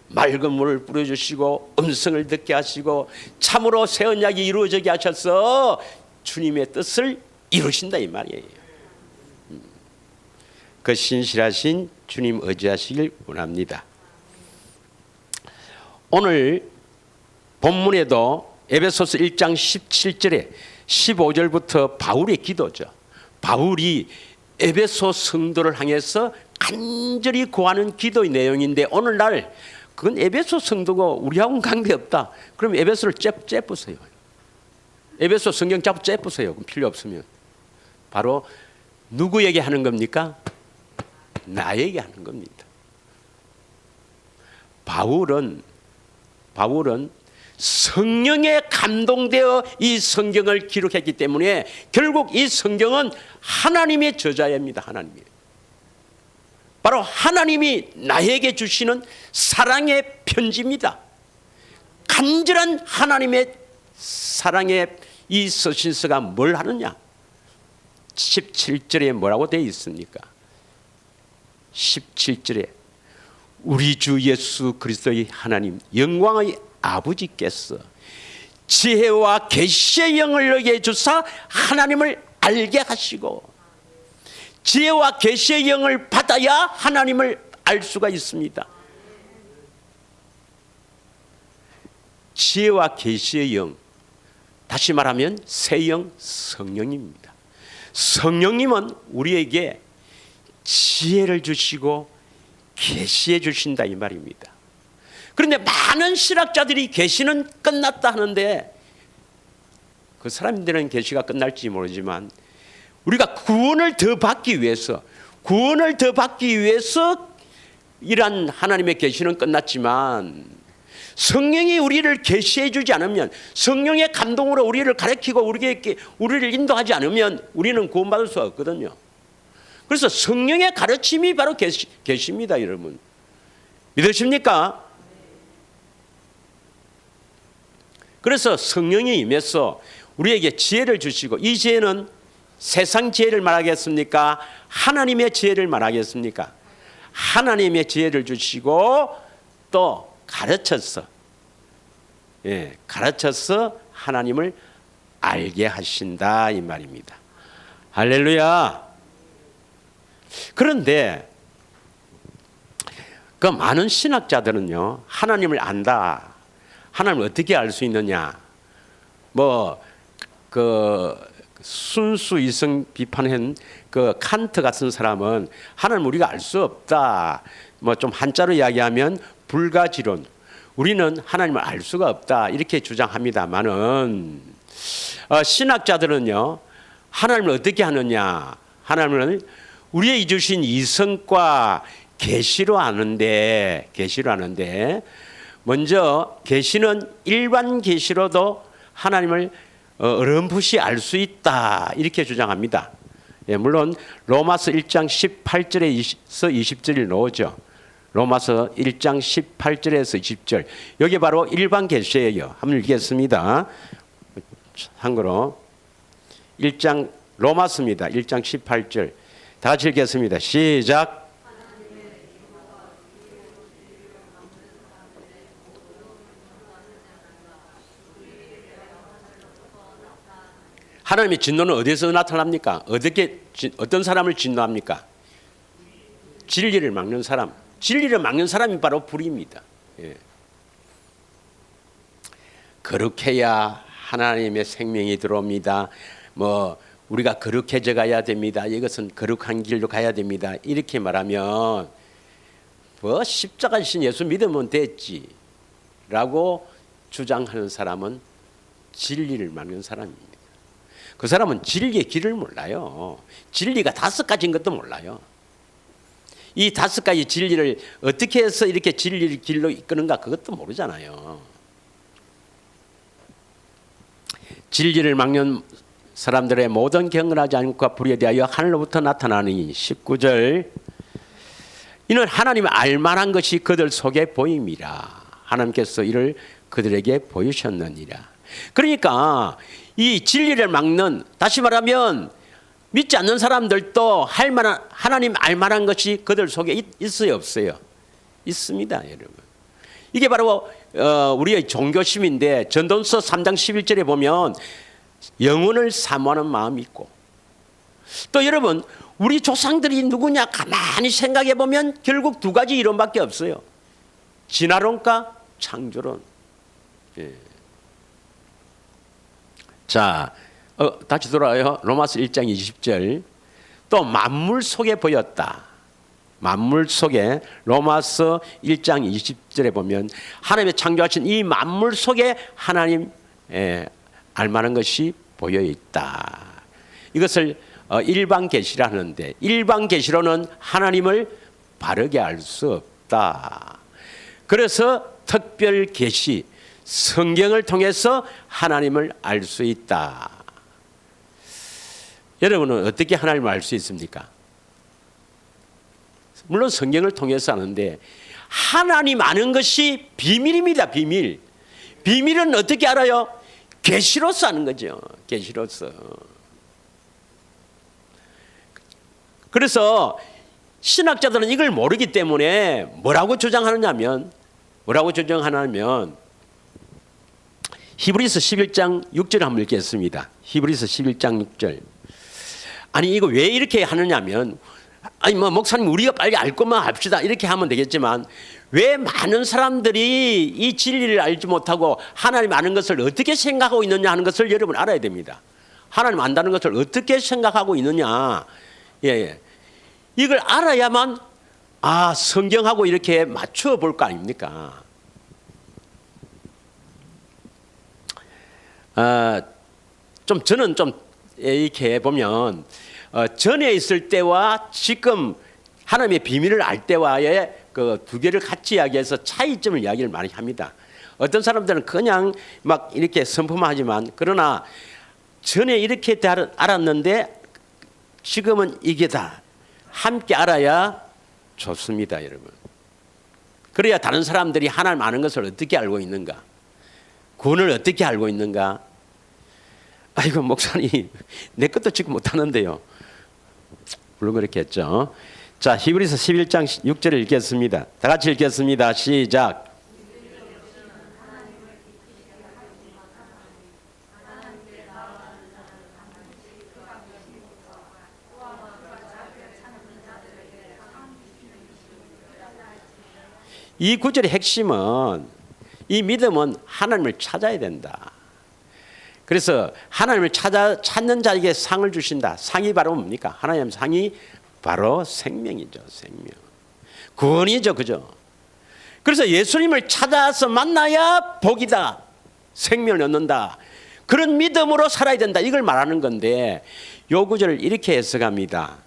맑은 물을 뿌려주시고 음성을 듣게 하시고 참으로 새 언약이 이루어지게 하셔서 주님의 뜻을 이루신다 이 말이에요. 그 신실하신 주님 의지하시길 원합니다. 오늘 본문에도 에베소서 1장 17절에 15절부터 바울의 기도죠. 바울이 에베소 성도를 향해서 간절히 구하는 기도의 내용인데 오늘날 그건 에베소 성도고 우리하고는 관계없다. 그럼 에베소를 째보세요. 에베소 성경 잡고 째보세요. 그럼 필요 없으면. 바로 누구에게 하는 겁니까? 나에게 하는 겁니다. 바울은 성령에 감동되어 이 성경을 기록했기 때문에 결국 이 성경은 하나님의 저자입니다. 하나님이. 바로 하나님이 나에게 주시는 사랑의 편지입니다. 간절한 하나님의 사랑의 이 서신서가 뭘 하느냐? 17절에 뭐라고 되어 있습니까? 17절에 우리 주 예수 그리스도의 하나님 영광의 아버지께서 지혜와 계시의 영을 너에게 주사 하나님을 알게 하시고 지혜와 계시의 영을 받아야 하나님을 알 수가 있습니다. 지혜와 계시의 영, 다시 말하면 새 영 성령입니다. 성령님은 우리에게 지혜를 주시고 계시해 주신다 이 말입니다. 그런데 많은 신학자들이 계시는 끝났다 하는데 그 사람들은 계시가 끝날지 모르지만 우리가 구원을 더 받기 위해서 이란 하나님의 계시는 끝났지만 성령이 우리를 계시해 주지 않으면 성령의 감동으로 우리를 가르치고 우리를 인도하지 않으면 우리는 구원받을 수가 없거든요. 그래서 성령의 가르침이 바로 계시입니다, 여러분. 믿으십니까? 그래서 성령이 임해서 우리에게 지혜를 주시고 이 지혜는 세상 지혜를 말하겠습니까? 하나님의 지혜를 말하겠습니까? 하나님의 지혜를 주시고 또 가르쳐서 하나님을 알게 하신다 이 말입니다. 할렐루야. 그런데 그 많은 신학자들은요, 하나님을 안다. 하나님을 어떻게 알 수 있느냐? 순수 이성 비판한 그 칸트 같은 사람은 하나님 우리가 알 수 없다. 좀 한자로 이야기하면 불가지론. 우리는 하나님을 알 수가 없다. 이렇게 주장합니다만은 신학자들은요, 하나님을 어떻게 하느냐? 하나님을 우리의 주신 이성과 계시로 아는데 먼저 계시는 일반 계시로도 하나님을 어렴풋이 알 수 있다 이렇게 주장합니다. 물론 로마서 1장 18절에서 20절이 나오죠. 로마서 1장 18절에서 20절 여기 바로 일반 계시예요. 한번 읽겠습니다. 한글로 1장 로마서입니다. 1장 18절 다 같이 읽겠습니다. 시작. 하나님의 진노는 어디서 나타납니까? 어떤 사람을 진노합니까? 진리를 막는 사람. 진리를 막는 사람이 바로 불의입니다. 거룩해야 하나님의 생명이 들어옵니다. 우리가 거룩해져 가야 됩니다. 이것은 거룩한 길로 가야 됩니다. 이렇게 말하면 십자가 지신 예수 믿으면 됐지라고 주장하는 사람은 진리를 막는 사람입니다. 그 사람은 진리의 길을 몰라요. 진리가 5가지인 것도 몰라요. 이 5가지 진리를 어떻게 해서 이렇게 진리를 길로 이끄는가 그것도 모르잖아요. 진리를 막는 사람들의 모든 경건하지 않고 불의에 대하여 하늘로부터 나타나니 19절 이는 하나님을 알만한 것이 그들 속에 보임이라. 하나님께서 이를 그들에게 보이셨느니라. 그러니까 이 진리를 막는, 다시 말하면 믿지 않는 사람들도 하나님 알만한 것이 그들 속에 있어요, 없어요? 있습니다, 여러분. 이게 바로 우리의 종교심인데 전도서 3장 11절에 보면 영혼을 사모하는 마음이 있고, 또 여러분 우리 조상들이 누구냐 가만히 생각해 보면 결국 2가지 이론밖에 없어요. 진화론과 창조론. 자, 다시 돌아와요. 로마서 1장 20절. 또 만물 속에 보였다. 만물 속에 로마서 1장 20절에 보면 하나님의 창조하신 이 만물 속에 하나님 알만한 것이 보여 있다. 이것을 일반 계시라 하는데 일반 계시로는 하나님을 바르게 알 수 없다. 그래서 특별 계시 성경을 통해서 하나님을 알 수 있다. 여러분은 어떻게 하나님을 알 수 있습니까? 물론 성경을 통해서 아는데 하나님 아는 것이 비밀입니다. 비밀. 비밀은 어떻게 알아요? 계시로서 아는 거죠. 계시로서. 그래서 신학자들은 이걸 모르기 때문에 뭐라고 주장하느냐면 히브리서 11장 6절 한번 읽겠습니다. 히브리서 11장 6절. 아니 이거 왜 이렇게 하느냐면 목사님 우리가 빨리 알 것만 합시다 이렇게 하면 되겠지만 왜 많은 사람들이 이 진리를 알지 못하고 하나님 아는 것을 어떻게 생각하고 있느냐 하는 것을 여러분 알아야 됩니다. 하나님 안다는 것을 어떻게 생각하고 있느냐. 이걸 알아야만 성경하고 이렇게 맞춰 볼 거 아닙니까? 저는 이렇게 보면 전에 있을 때와 지금 하나님의 비밀을 알 때와의 그 2개를 같이 이야기해서 차이점을 이야기를 많이 합니다. 어떤 사람들은 그냥 막 이렇게 선포하지만 그러나 전에 이렇게 알았는데 지금은 이게다. 함께 알아야 좋습니다, 여러분. 그래야 다른 사람들이 하나님 아는 것을 어떻게 알고 있는가? 구원을 어떻게 알고 있는가? 아이고 목사님 내 것도 지금 못하는데요. 물론 그렇겠죠. 자, 히브리서 11장 6절을 읽겠습니다. 다 같이 읽겠습니다. 시작. 이 구절의 핵심은 이 믿음은 하나님을 찾아야 된다. 그래서 하나님을 찾는 자에게 상을 주신다. 상이 바로 뭡니까? 하나님 상이 바로 생명이죠. 생명. 구원이죠. 그죠? 그래서 예수님을 찾아서 만나야 복이다. 생명을 얻는다. 그런 믿음으로 살아야 된다. 이걸 말하는 건데 요 구절을 이렇게 해석합니다.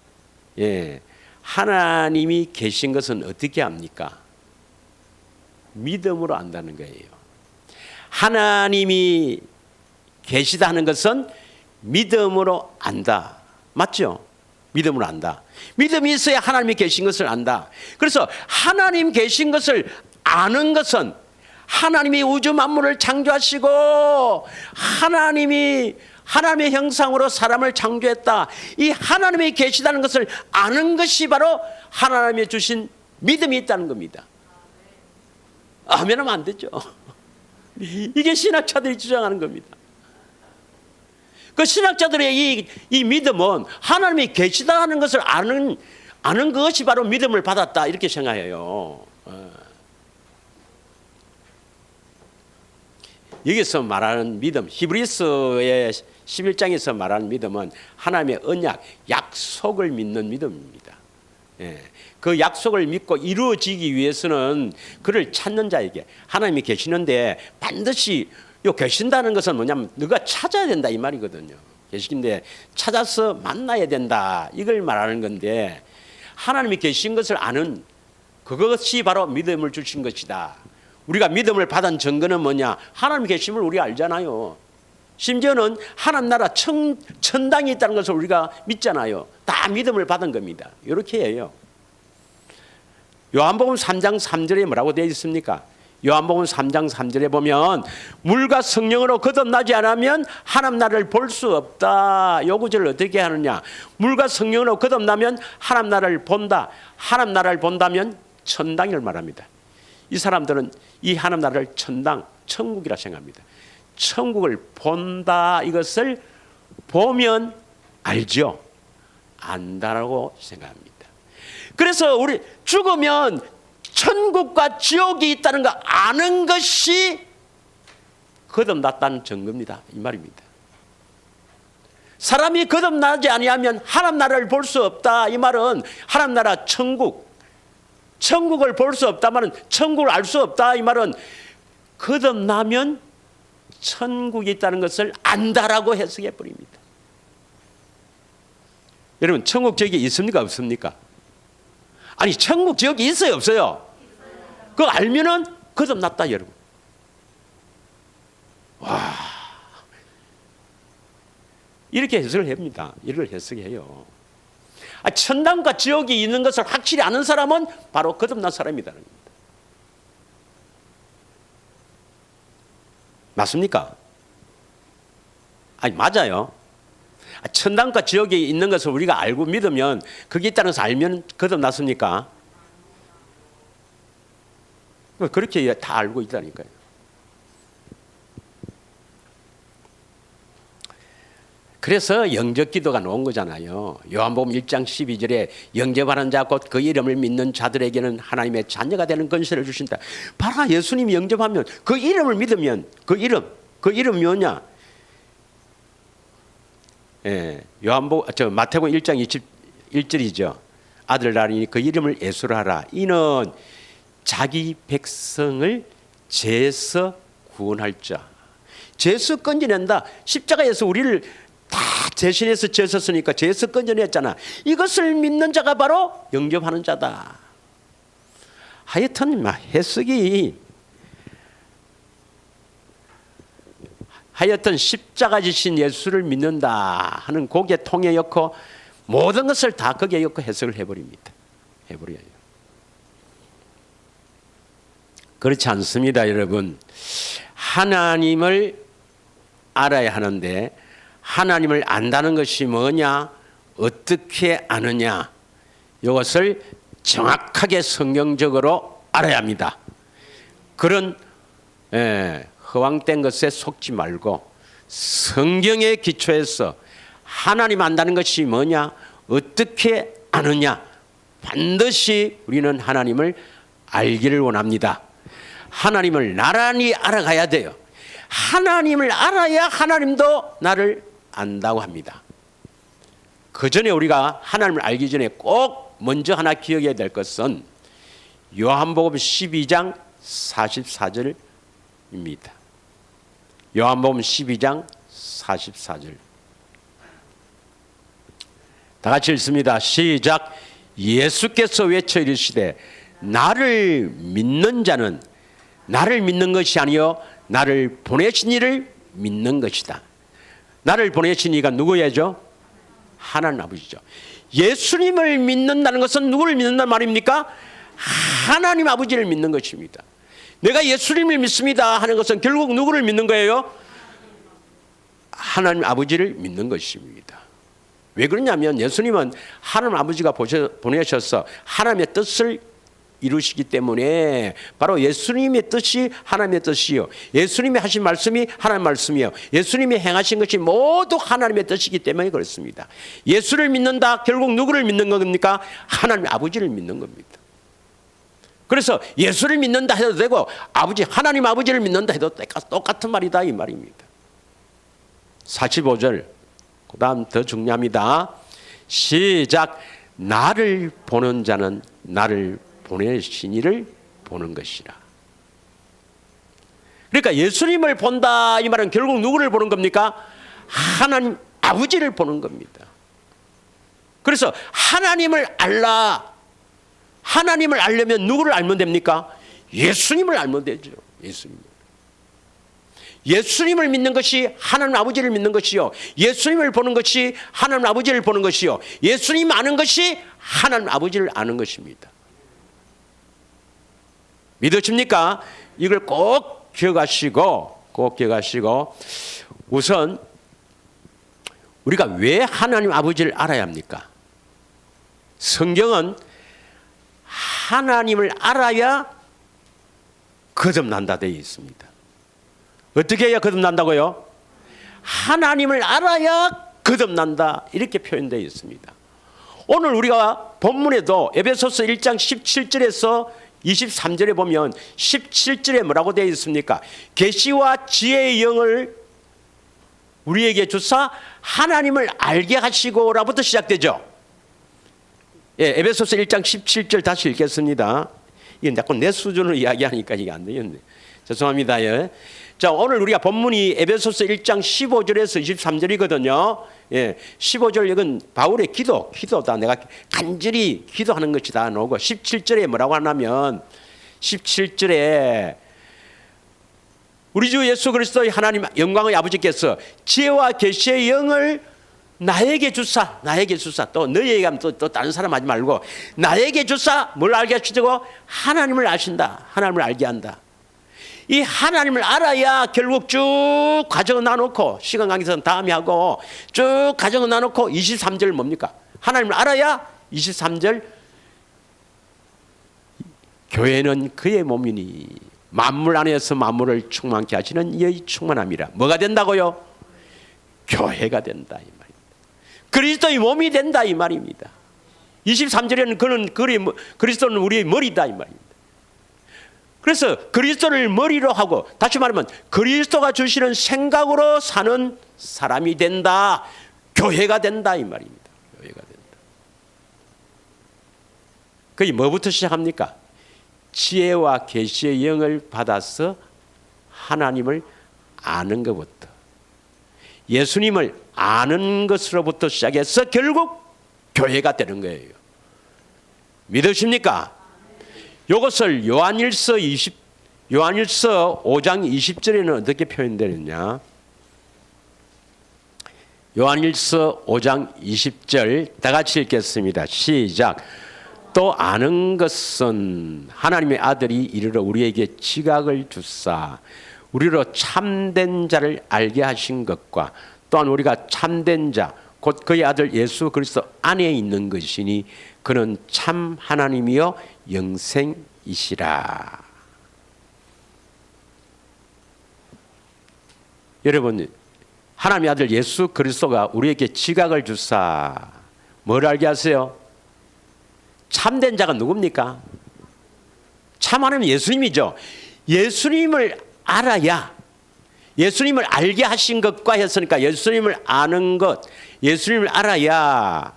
예, 하나님이 계신 것은 어떻게 합니까? 믿음으로 안다는 거예요. 하나님이 계시다 하는 것은 믿음으로 안다. 맞죠? 믿음으로 안다. 믿음이 있어야 하나님이 계신 것을 안다. 그래서 하나님 계신 것을 아는 것은 하나님이 우주 만물을 창조하시고 하나님이 하나님의 형상으로 사람을 창조했다. 이 하나님이 계시다는 것을 아는 것이 바로 하나님이 주신 믿음이 있다는 겁니다. 아멘 하면 안 되죠. 이게 신학자들이 주장하는 겁니다. 그 신학자들의 이 믿음은 하나님이 계시다는 것을 아는 것이 바로 믿음을 받았다 이렇게 생각해요. 여기서 말하는 믿음, 히브리서의 11장에서 말하는 믿음은 하나님의 언약, 약속을 믿는 믿음입니다. 예. 그 약속을 믿고 이루어지기 위해서는 그를 찾는 자에게 하나님이 계시는데 반드시 계신다는 것은 뭐냐면 너가 찾아야 된다 이 말이거든요. 계시는데 찾아서 만나야 된다 이걸 말하는 건데 하나님이 계신 것을 아는 그것이 바로 믿음을 주신 것이다. 우리가 믿음을 받은 증거는 뭐냐? 하나님 계심을 우리가 알잖아요. 심지어는 하나님 나라 천당이 있다는 것을 우리가 믿잖아요. 다 믿음을 받은 겁니다. 이렇게 해요. 요한복음 3장 3절에 뭐라고 되어 있습니까? 요한복음 3장 3절에 보면 물과 성령으로 거듭나지 않으면 하나님 나라를 볼 수 없다. 요 구절을 어떻게 하느냐? 물과 성령으로 거듭나면 하나님 나라를 본다. 하나님 나라를 본다면 천당을 말합니다. 이 사람들은 이 하나님 나라를 천국이라 생각합니다. 천국을 본다. 이것을 보면 알죠. 안다라고 생각합니다. 그래서 우리 죽으면 천국과 지옥이 있다는 거 아는 것이 거듭났다는 증거입니다. 이 말입니다. 사람이 거듭나지 아니하면 하나님 나라를 볼 수 없다. 이 말은 하나님 나라 천국을 볼 수 없다면 천국을 알 수 없다. 이 말은 거듭나면 천국이 있다는 것을 안다라고 해석해 버립니다. 여러분 천국 지역이 있습니까 없습니까? 아니 천국 지역이 있어요 없어요? 그거 알면은 거듭났다 여러분. 와 이렇게 해석을 합니다. 이걸 해석해요. 천당과 지옥이 있는 것을 확실히 아는 사람은 바로 거듭난 사람이라는 겁니다. 맞습니까? 아니 맞아요. 천당과 지옥이 있는 것을 우리가 알고 믿으면 그게 있다는 것을 알면 거듭났습니까? 그렇게 다 알고 있다니까요. 그래서 영접기도가 나온 거잖아요. 요한복음 1장 12절에 영접하는 자 곧 그 이름을 믿는 자들에게는 하나님의 자녀가 되는 권세를 주신다. 봐라 예수님이 영접하면 그 이름을 믿으면 그 이름 뭐냐? 예, 마태복음 1장 21절이죠. 아들 낳으니 그 이름을 예수라 하라. 이는 자기 백성을 죄에서 구원할 자. 죄에서 건져낸다. 십자가에서 우리를 다 대신해서 죄 졌으니까 죄에서 건져냈잖아. 이것을 믿는 자가 바로 영접하는 자다. 하여튼 해석이 하여튼 십자가 지신 예수를 믿는다 하는 거기에 통해 엮고 모든 것을 다 거기에 엮고 해석을 해버립니다. 해버려요. 그렇지 않습니다, 여러분. 하나님을 알아야 하는데 하나님을 안다는 것이 뭐냐? 어떻게 아느냐? 이것을 정확하게 성경적으로 알아야 합니다. 그런 허황된 것에 속지 말고 성경의 기초에서 하나님 안다는 것이 뭐냐? 어떻게 아느냐? 반드시 우리는 하나님을 알기를 원합니다. 하나님을 나란히 알아가야 돼요. 하나님을 알아야 하나님도 나를 안다고 합니다. 그 전에 우리가 하나님을 알기 전에 꼭 먼저 하나 기억해야 될 것은 요한복음 12장 44절입니다. 요한복음 12장 44절. 다 같이 읽습니다. 시작. 예수께서 외쳐 이르시되 나를 믿는 자는 나를 믿는 것이 아니요 나를 보내신 이를 믿는 것이다. 나를 보내신 이가 누구예요? 하나님 아버지죠. 예수님을 믿는다는 것은 누구를 믿는다는 말입니까? 하나님 아버지를 믿는 것입니다. 내가 예수님을 믿습니다 하는 것은 결국 누구를 믿는 거예요? 하나님 아버지를 믿는 것입니다. 왜 그러냐면 예수님은 하나님 아버지가 보내셔서 하나님의 뜻을 이루시기 때문에 바로 예수님의 뜻이 하나님의 뜻이요, 예수님이 하신 말씀이 하나님의 말씀이요, 예수님이 행하신 것이 모두 하나님의 뜻이기 때문에 그렇습니다. 예수를 믿는다, 결국 누구를 믿는 겁니까? 하나님 아버지를 믿는 겁니다. 그래서 예수를 믿는다 해도 되고 하나님 아버지를 믿는다 해도 똑같은 말이다 이 말입니다. 45절 그 다음 더 중요합니다. 시작. 나를 보는 자는 나를 보내신 이를 보는 것이라. 그러니까 예수님을 본다 이 말은 결국 누구를 보는 겁니까? 하나님 아버지를 보는 겁니다. 그래서 하나님을 알려면 누구를 알면 됩니까? 예수님을 알면 되죠. 예수님을 믿는 것이 하나님 아버지를 믿는 것이요, 예수님을 보는 것이 하나님 아버지를 보는 것이요, 예수님 아는 것이 하나님 아버지를 아는 것입니다. 믿으십니까? 이걸 꼭 기억하시고 우선 우리가 왜 하나님 아버지를 알아야 합니까? 성경은 하나님을 알아야 거듭난다 되어 있습니다. 어떻게 해야 거듭난다고요? 하나님을 알아야 거듭난다 이렇게 표현되어 있습니다. 오늘 우리가 본문에도 에베소서 1장 17절에서 23절에 보면 17절에 뭐라고 되어 있습니까? 계시와 지혜의 영을 우리에게 주사 하나님을 알게 하시고라부터 시작되죠. 에베소서 1장 17절 다시 읽겠습니다. 이게 자꾸 내 수준으로 이야기하니까 이게 안 되겠네. 죄송합니다. 자, 오늘 우리가 본문이 에베소서 1장 15절에서 23절이거든요. 15절 이건 바울의 기도다. 내가 간절히 기도하는 것이다. 나오고 17절에 뭐라고 하냐면 17절에 우리 주 예수 그리스도의 하나님 영광의 아버지께서 지혜와 계시의 영을 나에게 주사 또 너희에게 하면 또 다른 사람 하지 말고 나에게 주사 뭘 알게 하시고 하나님을 아신다. 하나님을 알게 한다. 이 하나님을 알아야 결국 쭉 과정을 나놓고 시간 관계상 다음에 하고 쭉 과정을 나놓고 23절 뭡니까? 하나님을 알아야 23절 교회는 그의 몸이니 만물 안에서 만물을 충만케 하시는 이의 충만함이라. 뭐가 된다고요? 교회가 된다 이 말입니다. 그리스도의 몸이 된다 이 말입니다. 23절에는 그리스도는 우리의 머리다 이 말입니다. 그래서 그리스도를 머리로 하고 다시 말하면 그리스도가 주시는 생각으로 사는 사람이 된다. 교회가 된다 이 말입니다. 교회가 된다. 그게 뭐부터 시작합니까? 지혜와 계시의 영을 받아서 하나님을 아는 것부터 예수님을 아는 것으로부터 시작해서 결국 교회가 되는 거예요. 믿으십니까? 이것을 요한일서 5장 20절에는 어떻게 표현되느냐? 요한일서 5장 20절 다 같이 읽겠습니다. 시작. 또 아는 것은 하나님의 아들이 이르러 우리에게 지각을 주사 우리로 참된 자를 알게 하신 것과 또한 우리가 참된 자 곧 그의 아들 예수 그리스도 안에 있는 것이니 그는 참 하나님이요 영생이시라. 여러분, 하나님의 아들 예수 그리스도가 우리에게 지각을 주사 뭘 알게 하세요? 참된 자가 누굽니까? 참 하나님은 예수님이죠. 예수님을 알아야, 예수님을 알게 하신 것과 했으니까 예수님을 아는 것, 예수님을 알아야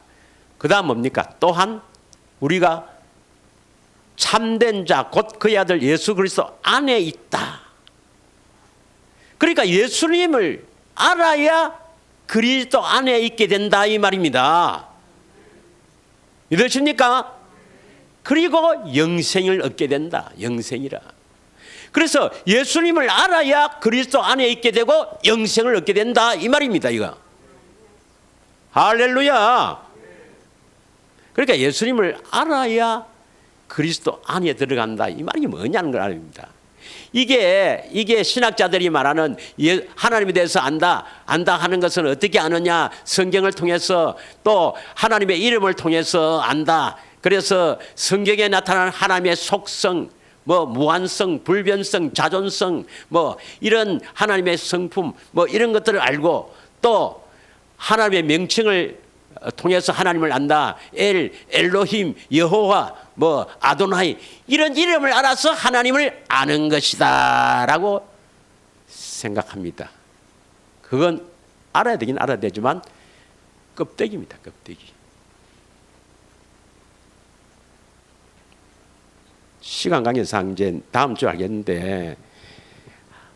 그 다음 뭡니까? 또한 우리가 참된 자 곧 그의 아들 예수 그리스도 안에 있다. 그러니까 예수님을 알아야 그리스도 안에 있게 된다 이 말입니다. 믿으십니까? 그리고 영생을 얻게 된다. 영생이라. 그래서 예수님을 알아야 그리스도 안에 있게 되고 영생을 얻게 된다 이 말입니다. 이거. 할렐루야. 그러니까 예수님을 알아야 그리스도 안에 들어간다 이 말이 뭐냐는 걸 알입니다. 이게 신학자들이 말하는 하나님에 대해서 안다 하는 것은 어떻게 아느냐? 성경을 통해서 또 하나님의 이름을 통해서 안다. 그래서 성경에 나타나는 하나님의 속성, 뭐 무한성, 불변성, 자존성, 뭐 이런 하나님의 성품, 뭐 이런 것들을 알고 또 하나님의 명칭을 통해서 하나님을 안다. 엘로힘, 여호와, 뭐 아도나이 이런 이름을 알아서 하나님을 아는 것이다라고 생각합니다. 그건 알아야 되긴 알아야 되지만 껍데기입니다. 껍데기. 시간 관계상 이제 다음 주 알겠는데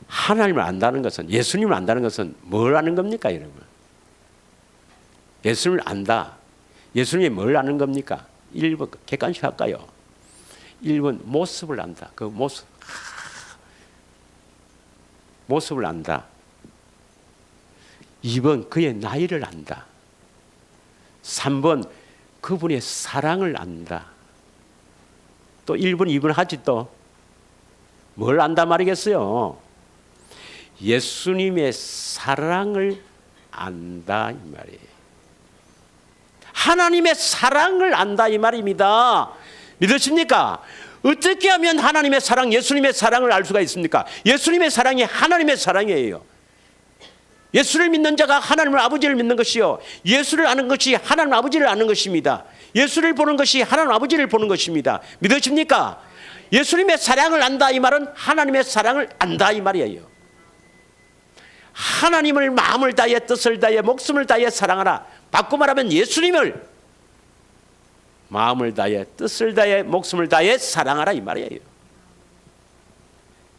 하나님을 안다는 것은, 예수님을 안다는 것은 뭘 아는 겁니까, 여러분? 예수님을 안다. 예수님이 뭘 아는 겁니까? 1번 객관식 할까요? 1번 모습을 안다. 그 모습을 안다. 2번 그의 나이를 안다. 3번 그분의 사랑을 안다. 또 1번, 2번 하지 또 뭘 안다 말이겠어요? 예수님의 사랑을 안다 이 말이에요. 하나님의 사랑을 안다 이 말입니다. 믿으십니까? 어떻게 하면 하나님의 사랑, 예수님의 사랑을 알 수가 있습니까? 예수님의 사랑이 하나님의 사랑이에요. 예수를 믿는 자가 하나님을 아버지를 믿는 것이요, 예수를 아는 것이 하나님 아버지를 아는 것입니다. 예수를 보는 것이 하나님 아버지를 보는 것입니다. 믿으십니까? 예수님의 사랑을 안다 이 말은 하나님의 사랑을 안다 이 말이에요. 하나님을 마음을 다해 뜻을 다해 목숨을 다해 사랑하라. 바꿔 말하면 예수님을 마음을 다해 뜻을 다해 목숨을 다해 사랑하라 이 말이에요.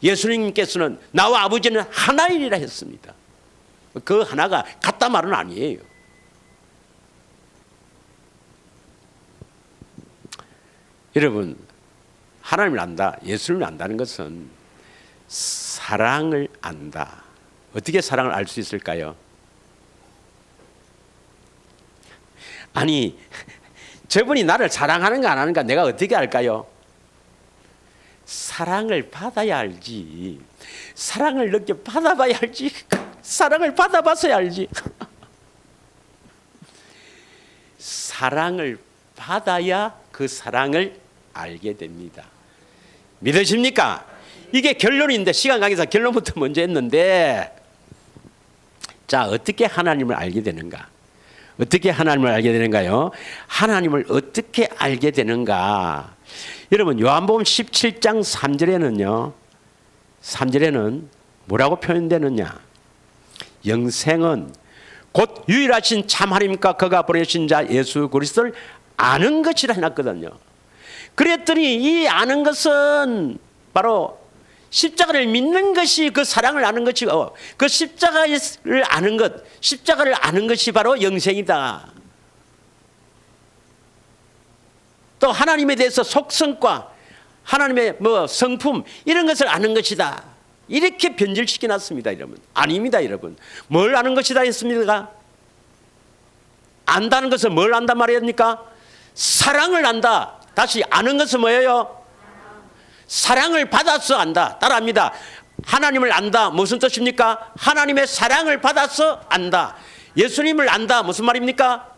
예수님께서는 나와 아버지는 하나이라 했습니다. 그 하나가 같다 말은 아니에요. 여러분, 하나님을 안다, 예수님을 안다는 것은 사랑을 안다. 어떻게 사랑을 알 수 있을까요? 아니, 저분이 나를 사랑하는가 안 하는가 내가 어떻게 알까요? 사랑을 받아야 알지. 사랑을 느껴 받아봐야 알지. 사랑을 받아봐서야 알지. 사랑을 받아야 그 사랑을 알게 됩니다. 믿으십니까? 이게 결론인데 시간 관계상 결론부터 먼저 했는데, 자, 어떻게 하나님을 알게 되는가? 어떻게 하나님을 알게 되는가요? 하나님을 어떻게 알게 되는가? 여러분, 요한복음 17장 3절에는요. 3절에는 뭐라고 표현되느냐? 영생은 곧 유일하신 참 하나님과 그가 보내신 자 예수 그리스도를 아는 것이라 해놨거든요. 그랬더니 이 아는 것은 바로 십자가를 믿는 것이 그 사랑을 아는 것이고, 그 십자가를 아는 것, 십자가를 아는 것이 바로 영생이다. 또 하나님에 대해서 속성과 하나님의 뭐 성품 이런 것을 아는 것이다. 이렇게 변질시켜 놨습니다, 여러분. 아닙니다, 여러분. 뭘 아는 것이다 했습니까? 안다는 것은 뭘 안단 말입니까? 사랑을 안다. 다시 아는 것은 뭐예요? 사랑을 받아서 안다. 따라합니다. 하나님을 안다. 무슨 뜻입니까? 하나님의 사랑을 받아서 안다. 예수님을 안다. 무슨 말입니까?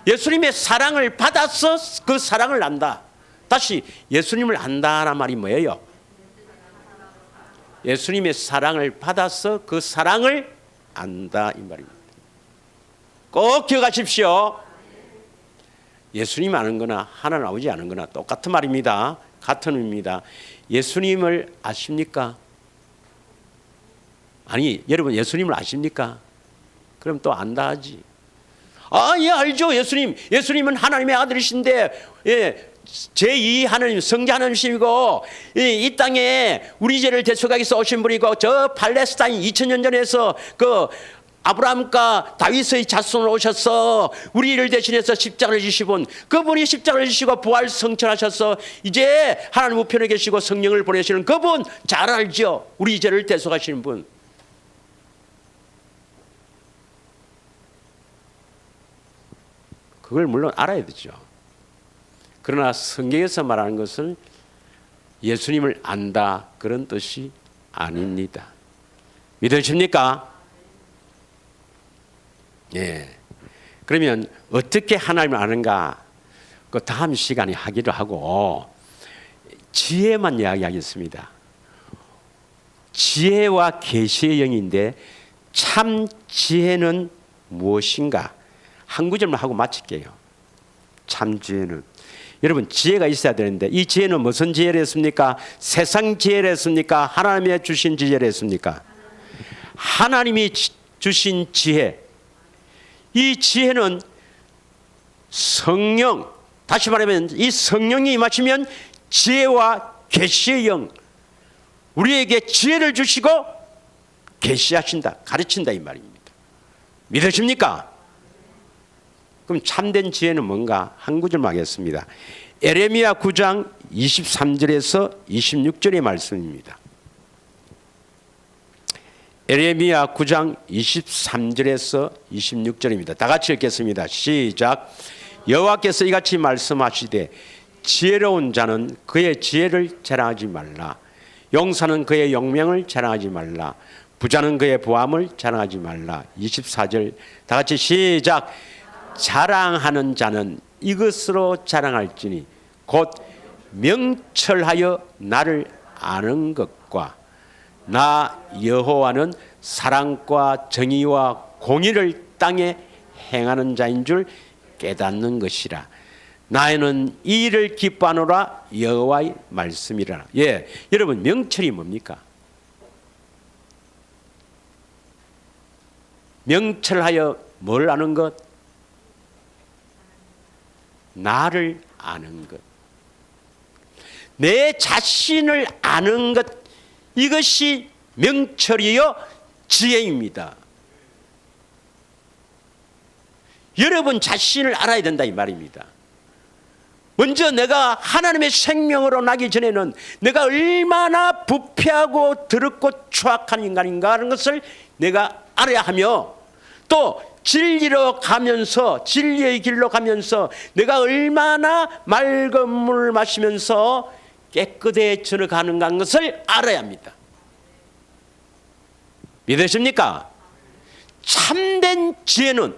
예수님의 사랑을 받아서 그 사랑을 안다. 다시 예수님을 안다란 말이 뭐예요? 예수님의 사랑을 받아서 그 사랑을 안다 이 말입니다. 꼭 기억하십시오. 예수님 아는 거나 하나님 아버지 아는 거나 똑같은 말입니다. 같은 의미입니다. 예수님을 아십니까? 아니 여러분 예수님을 아십니까? 그럼 또 안다 하지. 아, 예 알죠. 예수님은 하나님의 아들이신데 예, 제2 하나님 성자 하나님이시고 이 땅에 우리 죄를 대속하기 위해서 오신 분이고 저 팔레스타인 2000년 전에서 그 아브라함과 다윗의 자손으로 오셔서 우리를 대신해서 십자가를 지신 분, 그분이 십자가를 지시고 부활 성천하셔서 이제 하나님 우편에 계시고 성령을 보내시는 그분 잘 알죠. 우리 죄를 대속하시는 분. 그걸 물론 알아야 되죠. 그러나 성경에서 말하는 것은 예수님을 안다 그런 뜻이 아닙니다. 믿으십니까? 예. 그러면 어떻게 하나님을 아는가? 그 다음 시간에 하기로 하고 지혜만 이야기하겠습니다. 지혜와 계시의 영인데 참 지혜는 무엇인가? 한 구절만 하고 마칠게요. 참 지혜는 여러분 지혜가 있어야 되는데 이 지혜는 무슨 지혜를 했습니까? 세상 지혜를 했습니까? 하나님이 주신 지혜를 했습니까? 하나님이 주신 지혜. 이 지혜는 성령, 다시 말하면 이 성령이 임하시면 지혜와 계시의 영, 우리에게 지혜를 주시고 계시하신다, 가르친다 이 말입니다. 믿으십니까? 그럼 참된 지혜는 뭔가? 한 구절만 하겠습니다. 에레미야 9장 23절에서 26절의 말씀입니다. 에레미야 9장 23절에서 26절입니다. 다 같이 읽겠습니다. 시작. 여호와께서 이같이 말씀하시되 지혜로운 자는 그의 지혜를 자랑하지 말라. 용사는 그의 용명을 자랑하지 말라. 부자는 그의 부함을 자랑하지 말라. 24절 다 같이 시작. 자랑하는 자는 이것으로 자랑할지니 곧 명철하여 나를 아는 것과 나 여호와는 사랑과 정의와 공의를 땅에 행하는 자인 줄 깨닫는 것이라. 나에는 이 일을 기뻐하노라. 여호와의 말씀이라. 예, 여러분 명철이 뭡니까? 명철하여 뭘 아는 것? 나를 아는 것. 내 자신을 아는 것. 이것이 명철이요 지혜입니다. 여러분 자신을 알아야 된다 이 말입니다. 먼저 내가 하나님의 생명으로 나기 전에는 내가 얼마나 부패하고 더럽고 추악한 인간인가 하는 것을 내가 알아야 하며, 또 진리로 가면서 진리의 길로 가면서 내가 얼마나 맑은 물을 마시면서 깨끗해져 가는가 하는 것을 알아야 합니다. 믿으십니까? 참된 지혜는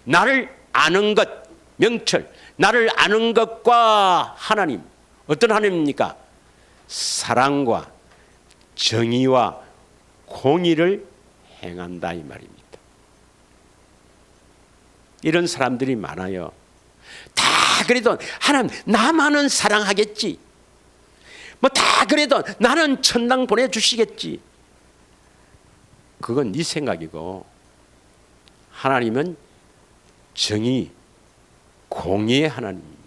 나를 아는 것, 명철, 나를 아는 것과 하나님, 어떤 하나님입니까? 사랑과 정의와 공의를 행한다 이 말입니다. 이런 사람들이 많아요. 다 그래도 하나님 나만은 사랑하겠지, 뭐 다 그래도 나는 천당 보내주시겠지. 그건 네 생각이고 하나님은 정의, 공의의 하나님입니다.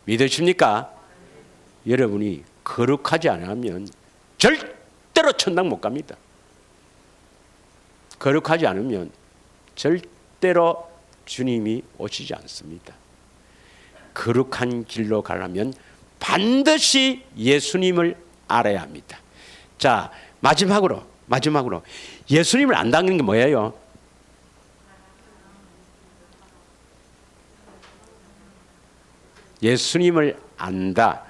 믿으십니까? 여러분이 거룩하지 않으면 절대로 천당 못 갑니다. 거룩하지 않으면 절대로 주님이 오시지 않습니다. 거룩한 길로 가려면 반드시 예수님을 알아야 합니다. 자, 마지막으로 예수님을 안다는 게 뭐예요? 예수님을 안다.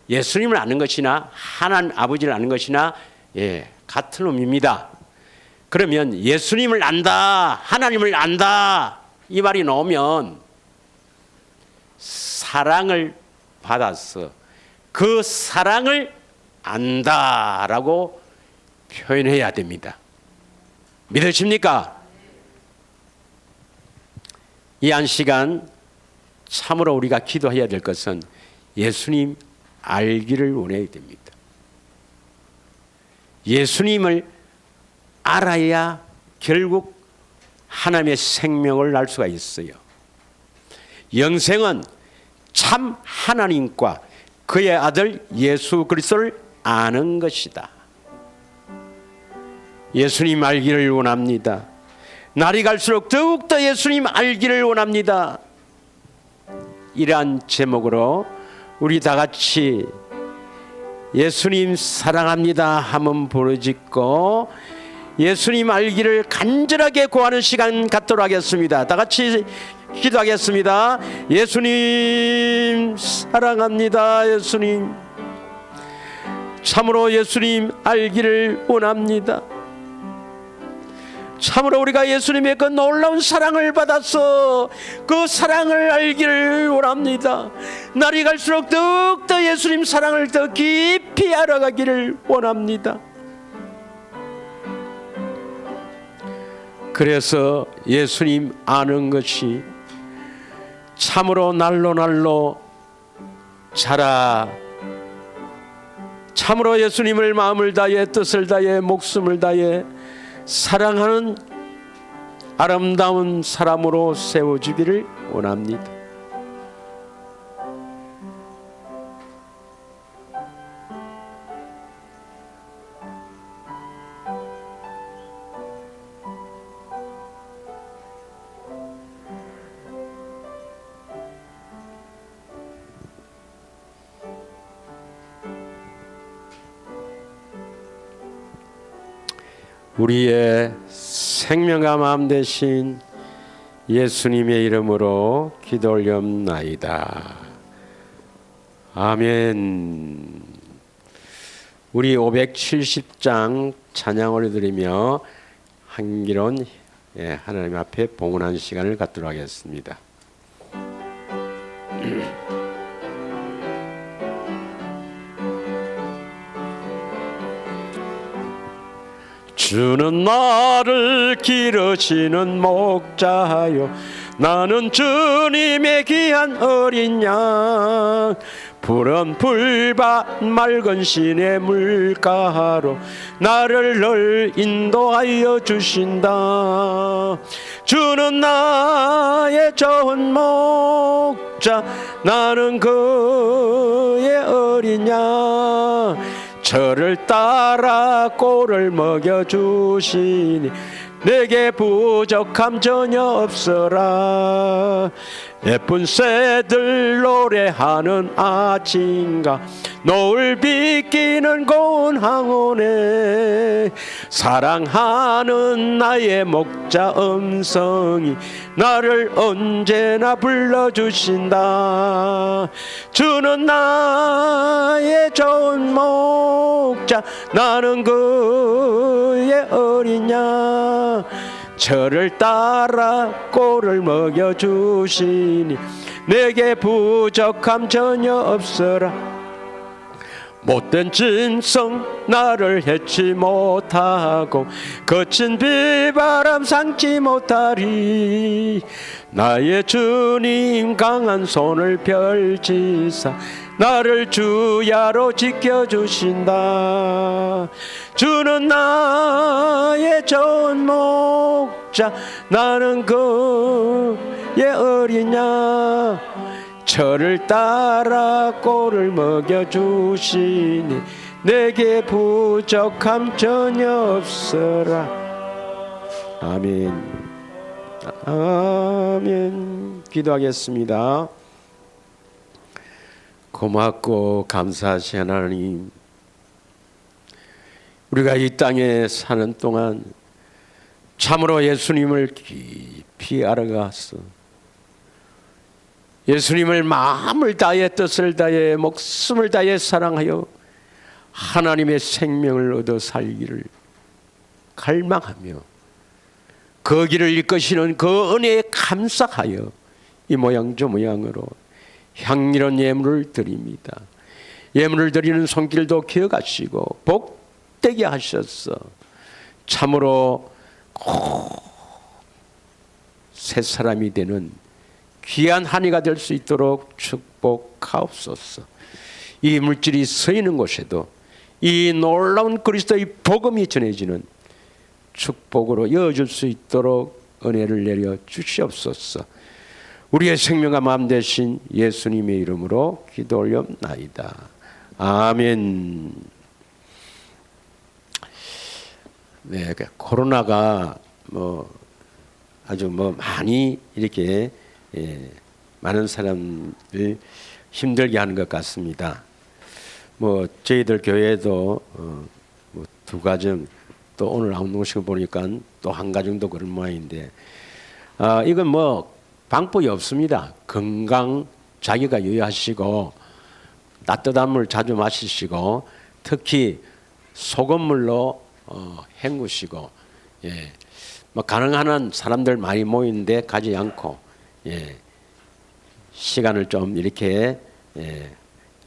예수님을 아는 것이나 하나님 아버지를 아는 것이나 같은 의미입니다. 그러면 예수님을 안다, 하나님을 안다 이 말이 나오면 사랑을 받아서 그 사랑을 안다라고 표현해야 됩니다. 믿으십니까? 이 한 시간 참으로 우리가 기도해야 될 것은 예수님 알기를 원해야 됩니다. 예수님을 알아야 결국 하나님의 생명을 알 수가 있어요. 영생은 참 하나님과 그의 아들 예수 그리스도를 아는 것이다. 예수님 알기를 원합니다. 날이 갈수록 더욱더 예수님 알기를 원합니다. 이러한 제목으로 우리 다 같이 예수님 사랑합니다 하면 부르짖고 예수님 알기를 간절하게 구하는 시간 갖도록 하겠습니다. 다 같이 기도하겠습니다. 예수님 사랑합니다. 예수님 참으로 예수님 알기를 원합니다. 참으로 우리가 예수님의 그 놀라운 사랑을 받아서 그 사랑을 알기를 원합니다. 날이 갈수록 더욱더 예수님 사랑을 더 깊이 알아가기를 원합니다. 그래서 예수님 아는 것이 참으로 날로 자라 참으로 예수님을 마음을 다해 뜻을 다해 목숨을 다해 사랑하는 아름다운 사람으로 세워주기를 원합니다. 우리의 생명과 마음 되신 예수님의 이름으로 기도 올려옵나이다. 아멘. 우리 570장 찬양 올려드리며 한기론 하나님 앞에 봉헌하는 시간을 갖도록 하겠습니다. 주는 나를 기르시는 목자요 나는 주님의 귀한 어린 양 푸른 풀밭 맑은 시내 물가로 나를 늘 인도하여 주신다. 주는 나의 좋은 목자 나는 그의 어린 양 저를 따라 꼴을 먹여주시니 내게 부족함 전혀 없어라. 예쁜 새들 노래하는 아침과 노을 비끼는 고운 황혼에 사랑하는 나의 목자 음성이 나를 언제나 불러주신다. 주는 나의 좋은 목자 나는 그의 어린 양 저를 따라 꼴을 먹여주시니 내게 부족함 전혀 없어라. 못된 짐승 나를 해치 못하고 거친 비바람 상치 못하리. 나의 주님 강한 손을 펼치사 나를 주야로 지켜주신다. 주는 나의 좋은 목자 나는 그의 어린 양 저를 따라 꼴을 먹여주시니 내게 부족함 전혀 없어라. 아멘. 아멘. 기도하겠습니다. 고맙고 감사하신 하나님, 우리가 이 땅에 사는 동안 참으로 예수님을 깊이 알아가서 예수님을 마음을 다해 뜻을 다해 목숨을 다해 사랑하여 하나님의 생명을 얻어 살기를 갈망하며 그 길을 이끄시는 그 은혜에 감사하여 이 모양 저 모양으로 향기로운 예물을 드립니다. 예물을 드리는 손길도 기억하시고 복되게 하셨어. 참으로 새 사람이 되는 귀한 한 해가 될 수 있도록 축복하옵소서. 이 물질이 서 있는 곳에도 이 놀라운 그리스도의 복음이 전해지는 축복으로 이어질 수 있도록 은혜를 내려 주시옵소서. 우리의 생명과 마음 되신 예수님의 이름으로 기도 올려옵나이다. 아멘. 네, 코로나가 아주 많이 이렇게 많은 사람들 힘들게 하는 것 같습니다. 저희들 교회도 두 가정, 또 오늘 나오신 거 보니까 또 한 가정도 그런 모양인데, 이건 방법이 없습니다. 건강 자기가 유의하시고 따뜻한 물 자주 마시시고 특히 소금물로 헹구시고, 가능한 한 사람들 많이 모이는데 가지 않고, 시간을 좀 이렇게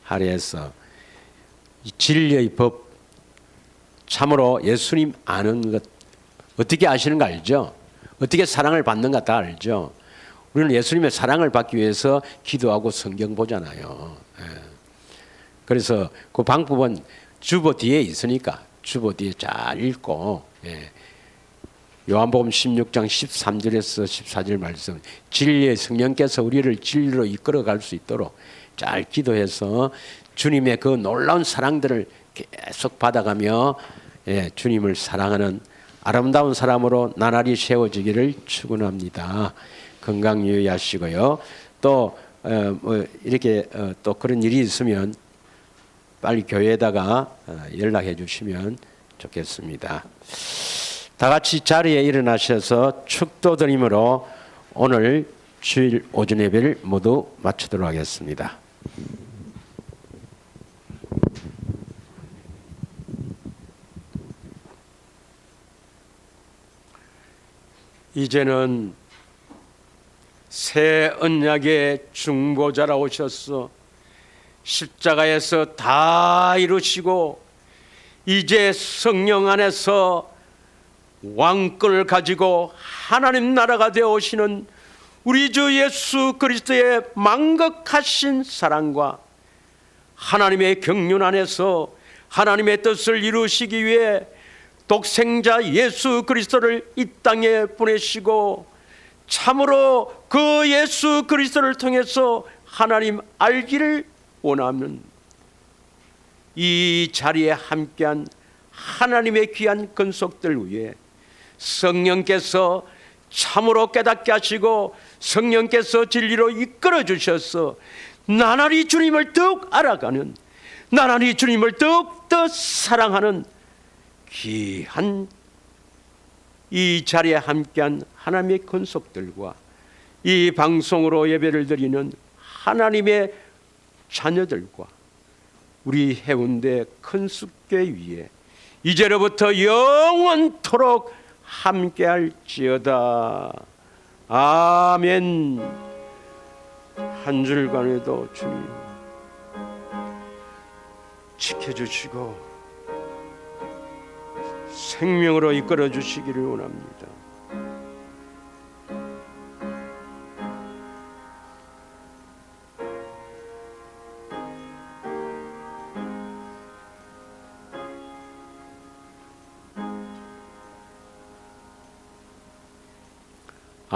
할애해서 진리의 법, 참으로 예수님 아는 것, 어떻게 아시는 거 알죠? 어떻게 사랑을 받는가 다 알죠? 우리는 예수님의 사랑을 받기 위해서 기도하고 성경 보잖아요. 그래서 그 방법은 주보 뒤에 있으니까 주보 뒤에 잘 읽고, 요한복음 16장 13절에서 14절 말씀, 진리의 성령께서 우리를 진리로 이끌어갈 수 있도록 잘 기도해서 주님의 그 놀라운 사랑들을 계속 받아가며 주님을 사랑하는 아름다운 사람으로 나날이 세워지기를 축원합니다. 건강 유의하시고요. 또 이렇게 또 그런 일이 있으면 빨리 교회에다가 연락해 주시면 좋겠습니다. 다 같이 자리에 일어나셔서 축도 드림으로 오늘 주일 오전 예배를 모두 마치도록 하겠습니다. 이제는 새 언약의 중보자라 오셨어. 십자가에서 다 이루시고 이제 성령 안에서 왕권을 가지고 하나님 나라가 되어 오시는 우리 주 예수 그리스도의 망극하신 사랑과 하나님의 경륜 안에서 하나님의 뜻을 이루시기 위해 독생자 예수 그리스도를 이 땅에 보내시고 참으로 그 예수 그리스도를 통해서 하나님 알기를 원하는 이 자리에 함께한 하나님의 귀한 권속들 위해 성령께서 참으로 깨닫게 하시고 성령께서 진리로 이끌어 주셔서 나날이 주님을 더욱 알아가는, 나날이 주님을 더욱더 사랑하는 귀한 이 자리에 함께한 하나님의 권속들과 이 방송으로 예배를 드리는 하나님의 자녀들과 우리 해운대 큰숙교 위에 이제로부터 영원토록 함께할지어다. 아멘. 한 주간에도 주님 지켜주시고 생명으로 이끌어 주시기를 원합니다.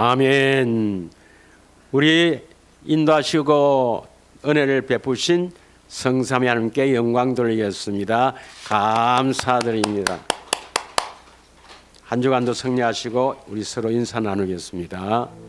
아멘. 우리 인도하시고 은혜를 베푸신 성삼위 하나님께 영광 돌리겠습니다. 감사드립니다. 한 주간도 승리하시고 우리 서로 인사 나누겠습니다.